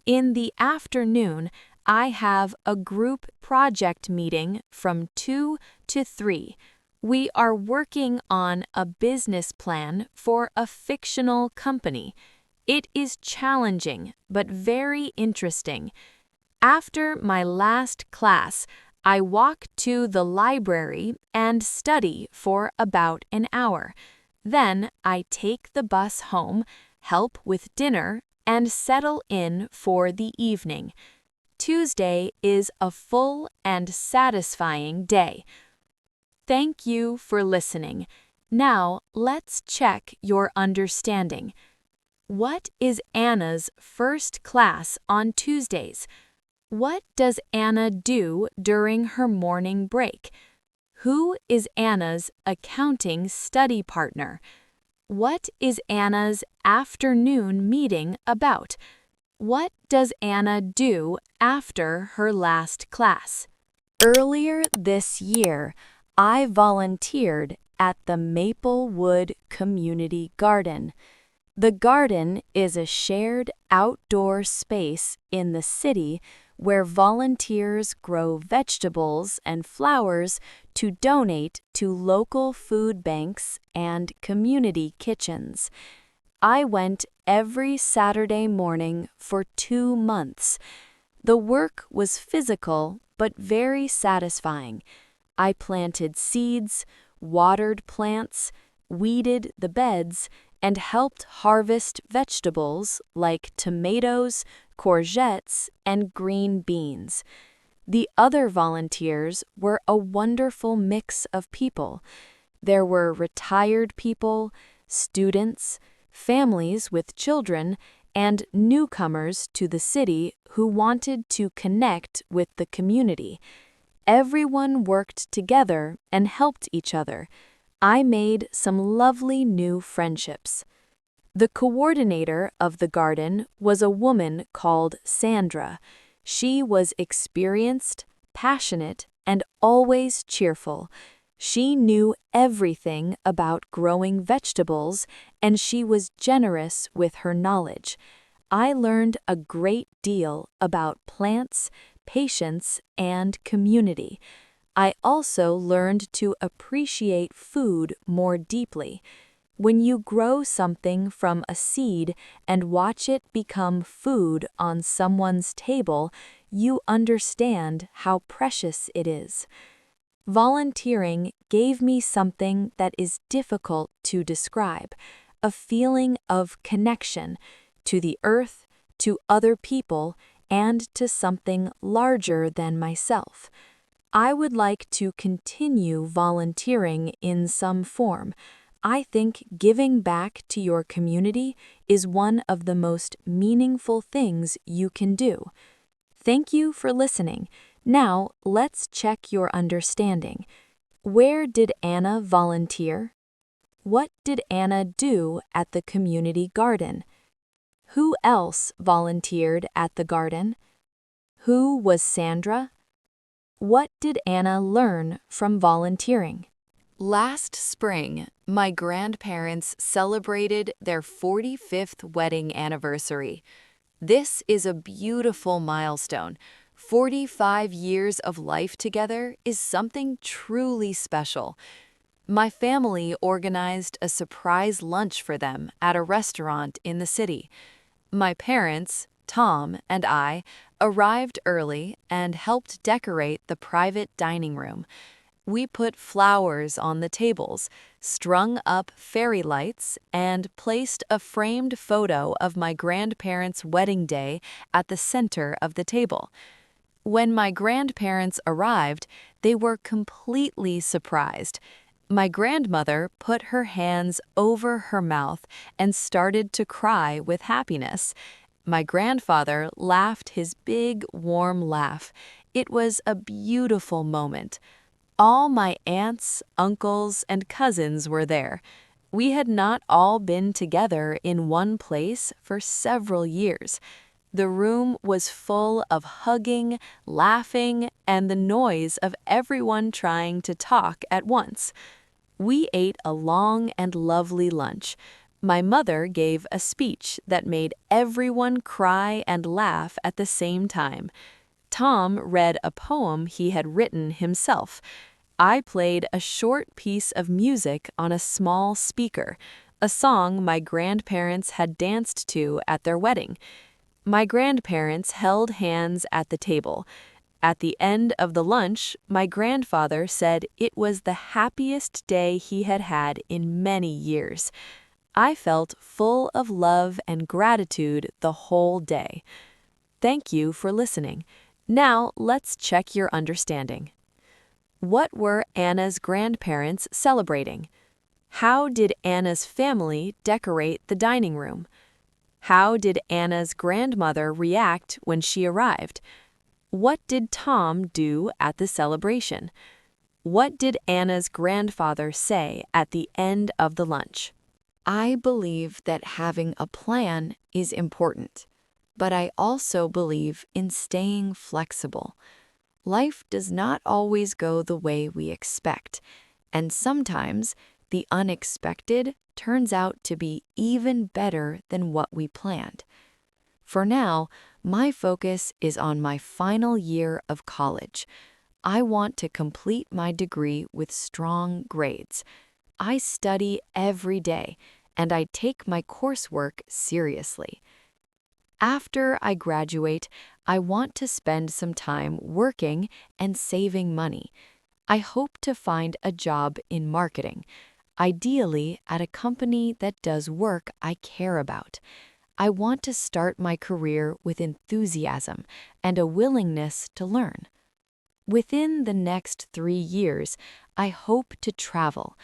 In the afternoon, I have a group project meeting from 2 to 3. We are working on a business plan for a fictional company. It is challenging but very interesting. After my last class, I walk to the library and study for about an hour. Then I take the bus home, help with dinner, and settle in for the evening. Tuesday is a full and satisfying day. Thank you for listening. Now let's check your understanding. What is Anna's first class on Tuesdays? What does Anna do during her morning break? Who is Anna's accounting study partner? What is Anna's afternoon meeting about? What does Anna do after her last class? Earlier this year, I volunteered at the Maplewood Community Garden. The garden is a shared outdoor space in the city where volunteers grow vegetables and flowers to donate to local food banks and community kitchens. I went every Saturday morning for 2 months. The work was physical but very satisfying. I planted seeds, watered plants, weeded the beds, and helped harvest vegetables like tomatoes, courgettes, and green beans. The other volunteers were a wonderful mix of people. There were retired people, students, families with children, and newcomers to the city who wanted to connect with the community. Everyone worked together and helped each other. I made some lovely new friendships. The coordinator of the garden was a woman called Sandra. She was experienced, passionate, and always cheerful. She knew everything about growing vegetables, and she was generous with her knowledge. I learned a great deal about plants, patience, and community. I also learned to appreciate food more deeply. When you grow something from a seed and watch it become food on someone's table, you understand how precious it is. Volunteering gave me something that is difficult to describe, a feeling of connection to the earth, to other people, and to something larger than myself. I would like to continue volunteering in some form. I think giving back to your community is one of the most meaningful things you can do. Thank you for listening. Now, let's check your understanding. Where did Anna volunteer? What did Anna do at the community garden? Who else volunteered at the garden? Who was Sandra? What did Anna learn from volunteering? Last spring, my grandparents celebrated their 45th wedding anniversary. This is a beautiful milestone. 45 years of life together is something truly special. My family organized a surprise lunch for them at a restaurant in the city. My parents, Tom, and I arrived early and helped decorate the private dining room. We put flowers on the tables, strung up fairy lights, and placed a framed photo of my grandparents' wedding day at the center of the table. When my grandparents arrived, they were completely surprised. My grandmother put her hands over her mouth and started to cry with happiness. My grandfather laughed his big, warm laugh. It was a beautiful moment. All my aunts, uncles, and cousins were there. We had not all been together in one place for several years. The room was full of hugging, laughing, and the noise of everyone trying to talk at once. We ate a long and lovely lunch. My mother gave a speech that made everyone cry and laugh at the same time. Tom read a poem he had written himself. I played a short piece of music on a small speaker, a song my grandparents had danced to at their wedding. My grandparents held hands at the table. At the end of the lunch, my grandfather said it was the happiest day he had had in many years. I felt full of love and gratitude the whole day. Thank you for listening. Now let's check your understanding. What were Anna's grandparents celebrating? How did Anna's family decorate the dining room? How did Anna's grandmother react when she arrived? What did Tom do at the celebration? What did Anna's grandfather say at the end of the lunch? I believe that having a plan is important, but I also believe in staying flexible. Life does not always go the way we expect, and sometimes the unexpected turns out to be even better than what we planned. For now, my focus is on my final year of college. I want to complete my degree with strong grades. I study every day, and I take my coursework seriously. After I graduate, I want to spend some time working and saving money. I hope to find a job in marketing, ideally at a company that does work I care about. I want to start my career with enthusiasm and a willingness to learn. Within the next 3 years, I hope to travel.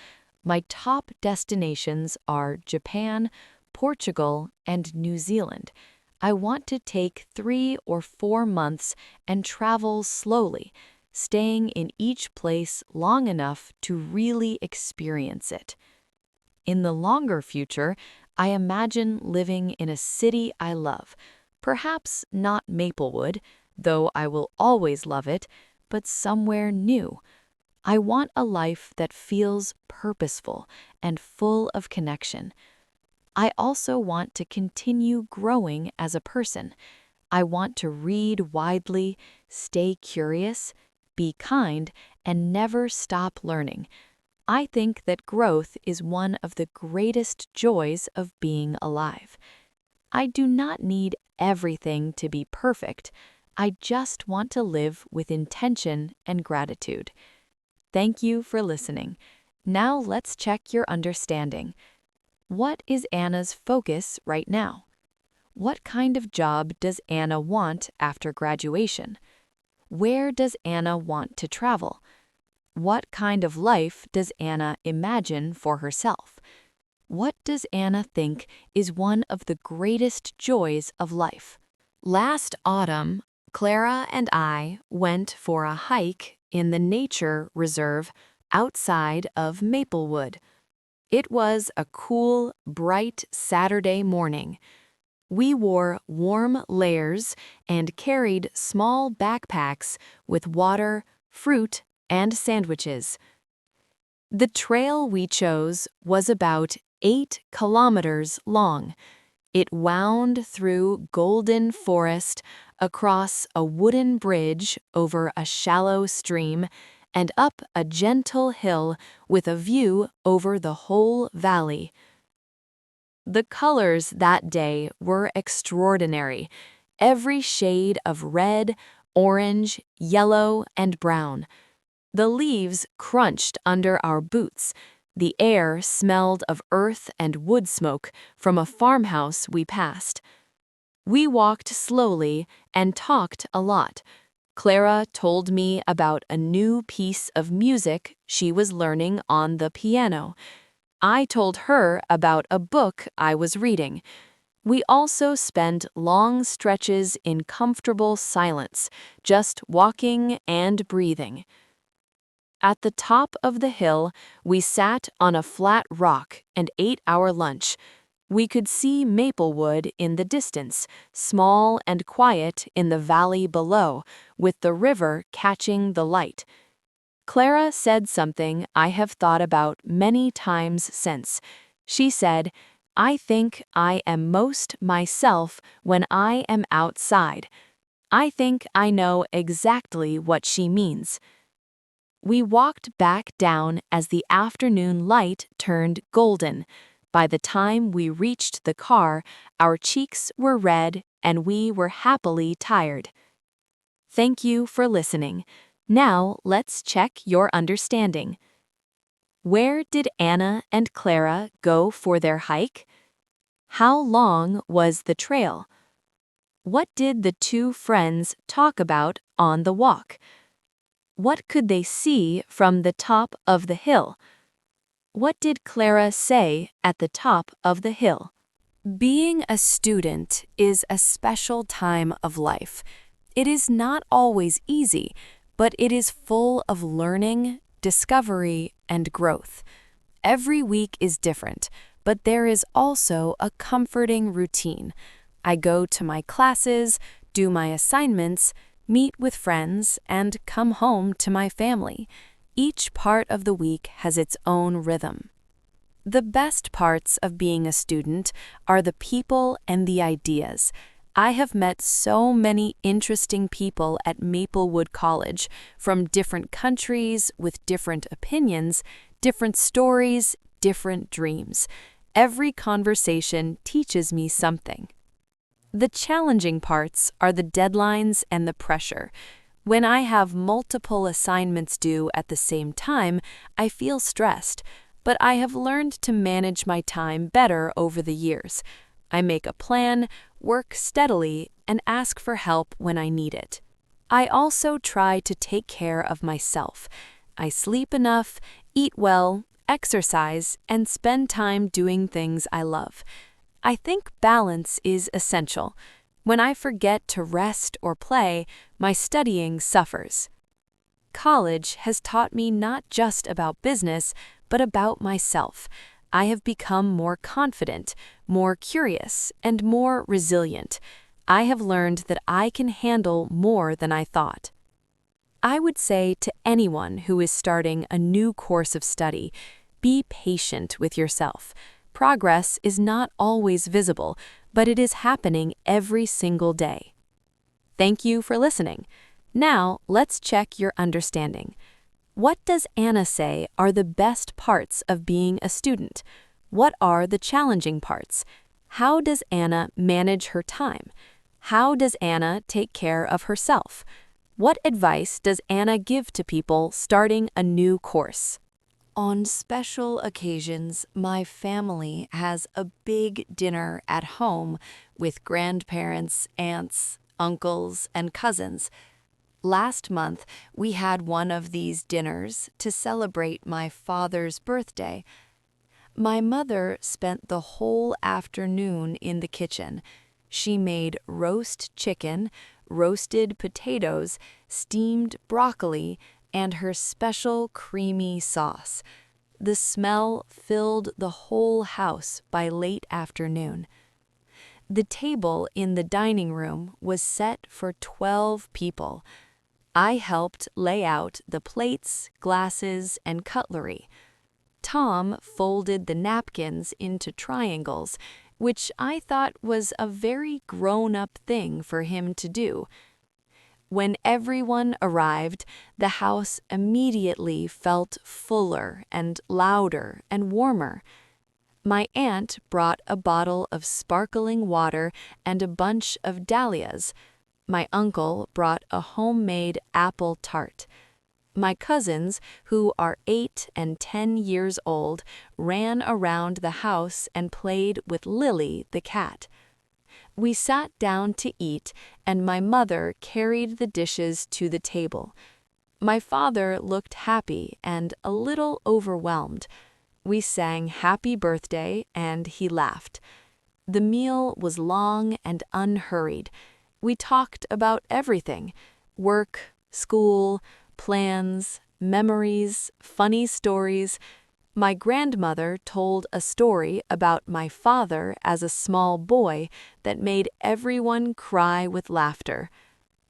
My top destinations are Japan, Portugal, and New Zealand. I want to take 3 or 4 months and travel slowly, staying in each place long enough to really experience it. In the longer future, I imagine living in a city I love, perhaps not Maplewood, though I will always love it, but somewhere new. I want a life that feels purposeful and full of connection. I also want to continue growing as a person. I want to read widely, stay curious, be kind, and never stop learning. I think that growth is one of the greatest joys of being alive. I do not need everything to be perfect. I just want to live with intention and gratitude. Thank you for listening. Now let's check your understanding. What is Anna's focus right now? What kind of job does Anna want after graduation? Where does Anna want to travel? What kind of life does Anna imagine for herself? What does Anna think is one of the greatest joys of life? Last autumn, Clara and I went for a hike in the nature reserve outside of Maplewood. It was a cool, bright Saturday morning. We wore warm layers and carried small backpacks with water, fruit, and sandwiches. The trail we chose was about 8 kilometers long. It wound through golden forest, across a wooden bridge over a shallow stream, and up a gentle hill with a view over the whole valley. The colors that day were extraordinary, every shade of red, orange, yellow, and brown. The leaves crunched under our boots. The air smelled of earth and wood smoke from a farmhouse we passed. We walked slowly and talked a lot. Clara told me about a new piece of music she was learning on the piano. I told her about a book I was reading. We also spent long stretches in comfortable silence, just walking and breathing. At the top of the hill, we sat on a flat rock and ate our lunch. We could see Maplewood in the distance, small and quiet in the valley below, with the river catching the light. Clara said something I have thought about many times since. She said, "I think I am most myself when I am outside." I think I know exactly what she means. We walked back down as the afternoon light turned golden. By the time we reached the car, our cheeks were red and we were happily tired. Thank you for listening. Now let's check your understanding. Where did Anna and Clara go for their hike? How long was the trail? What did the two friends talk about on the walk? What could they see from the top of the hill? What did Clara say at the top of the hill? Being a student is a special time of life. It is not always easy, but it is full of learning, discovery, and growth. Every week is different, but there is also a comforting routine. I go to my classes, do my assignments, meet with friends, and come home to my family. Each part of the week has its own rhythm. The best parts of being a student are the people and the ideas. I have met so many interesting people at Maplewood College, from different countries with different opinions, different stories, different dreams. Every conversation teaches me something. The challenging parts are the deadlines and the pressure. When I have multiple assignments due at the same time, I feel stressed, but I have learned to manage my time better over the years. I make a plan, work steadily, and ask for help when I need it. I also try to take care of myself. I sleep enough, eat well, exercise, and spend time doing things I love. I think balance is essential. When I forget to rest or play, my studying suffers. College has taught me not just about business, but about myself. I have become more confident, more curious, and more resilient. I have learned that I can handle more than I thought. I would say to anyone who is starting a new course of study, be patient with yourself. Progress is not always visible, but it is happening every single day. Thank you for listening. Now, let's check your understanding. What does Anna say are the best parts of being a student? What are the challenging parts? How does Anna manage her time? How does Anna take care of herself? What advice does Anna give to people starting a new course? On special occasions, my family has a big dinner at home with grandparents, aunts, uncles, and cousins. Last month, we had one of these dinners to celebrate my father's birthday. My mother spent the whole afternoon in the kitchen. She made roast chicken, roasted potatoes, steamed broccoli, and her special creamy sauce. The smell filled the whole house by late afternoon. The table in the dining room was set for 12 people. I helped lay out the plates, glasses, and cutlery. Tom folded the napkins into triangles, which I thought was a very grown-up thing for him to do. When everyone arrived, the house immediately felt fuller and louder and warmer. My aunt brought a bottle of sparkling water and a bunch of dahlias. My uncle brought a homemade apple tart. My cousins, who are 8 and 10 years old, ran around the house and played with Lily the cat. We sat down to eat, and my mother carried the dishes to the table. My father looked happy and a little overwhelmed. We sang Happy Birthday, and he laughed. The meal was long and unhurried. We talked about everything: work, school, plans, memories, funny stories. My grandmother told a story about my father as a small boy that made everyone cry with laughter.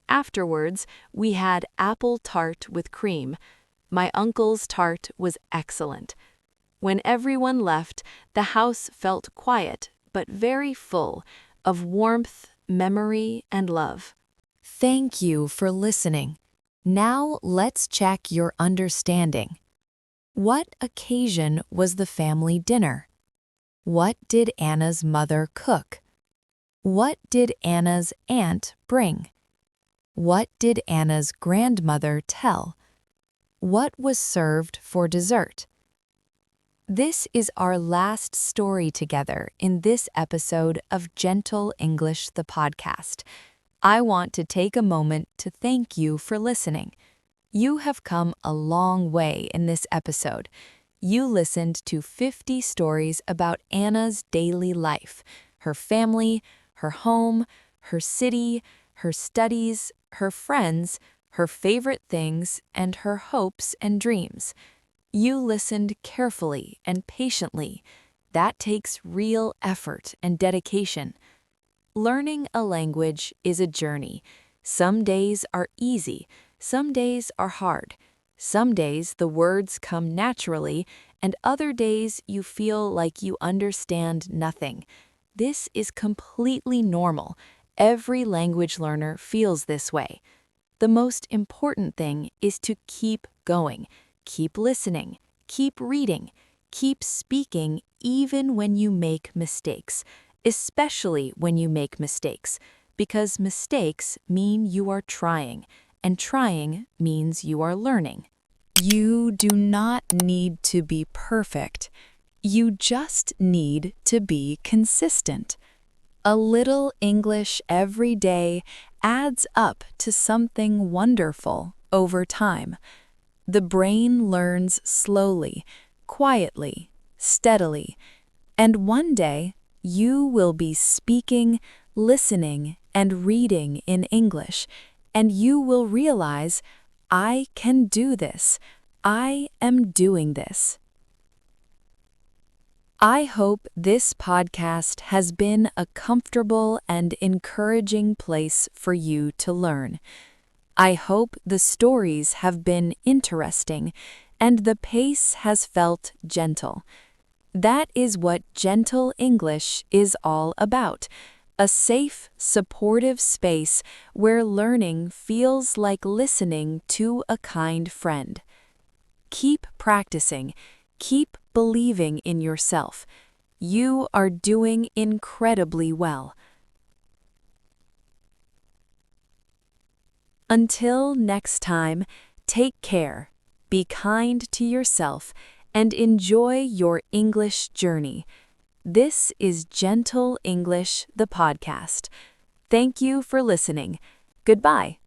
Afterwards, we had apple tart with cream. My uncle's tart was excellent. When everyone left, the house felt quiet but very full of warmth, memory, and love. Thank you for listening. Now let's check your understanding. What occasion was the family dinner? What did Anna's mother cook? What did Anna's aunt bring? What did Anna's grandmother tell? What was served for dessert? This is our last story together in this episode of Gentle English, the podcast. I want to take a moment to thank you for listening. You have come a long way in this episode. You listened to 50 stories about Anna's daily life, her family, her home, her city, her studies, her friends, her favorite things, and her hopes and dreams. You listened carefully and patiently. That takes real effort and dedication. Learning a language is a journey. Some days are easy. Some days are hard. Some days the words come naturally, and other days you feel like you understand nothing. This is completely normal. Every language learner feels this way. The most important thing is to keep going, keep listening, keep reading, keep speaking even when you make mistakes, especially when you make mistakes, because mistakes mean you are trying. And trying means you are learning. You do not need to be perfect. You just need to be consistent. A little English every day adds up to something wonderful over time. The brain learns slowly, quietly, steadily, and one day you will be speaking, listening, and reading in English, and you will realize, I can do this. I am doing this. I hope this podcast has been a comfortable and encouraging place for you to learn. I hope the stories have been interesting and the pace has felt gentle. That is what Gentle English is all about. A safe, supportive space where learning feels like listening to a kind friend. Keep practicing. Keep believing in yourself. You are doing incredibly well. Until next time, take care, be kind to yourself, and enjoy your English journey. This is Gentle English, the podcast. Thank you for listening. Goodbye.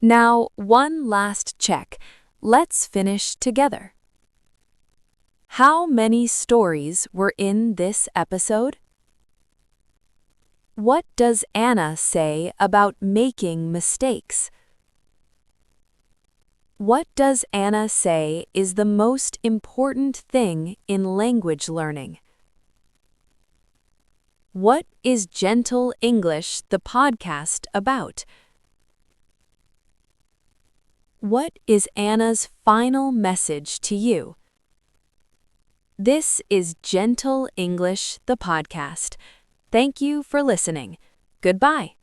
Now, one last check. Let's finish together. How many stories were in this episode? What does Anna say about making mistakes? What does Anna say is the most important thing in language learning? What is Gentle English, the podcast, about? What is Anna's final message to you? This is Gentle English, the podcast. Thank you for listening. Goodbye.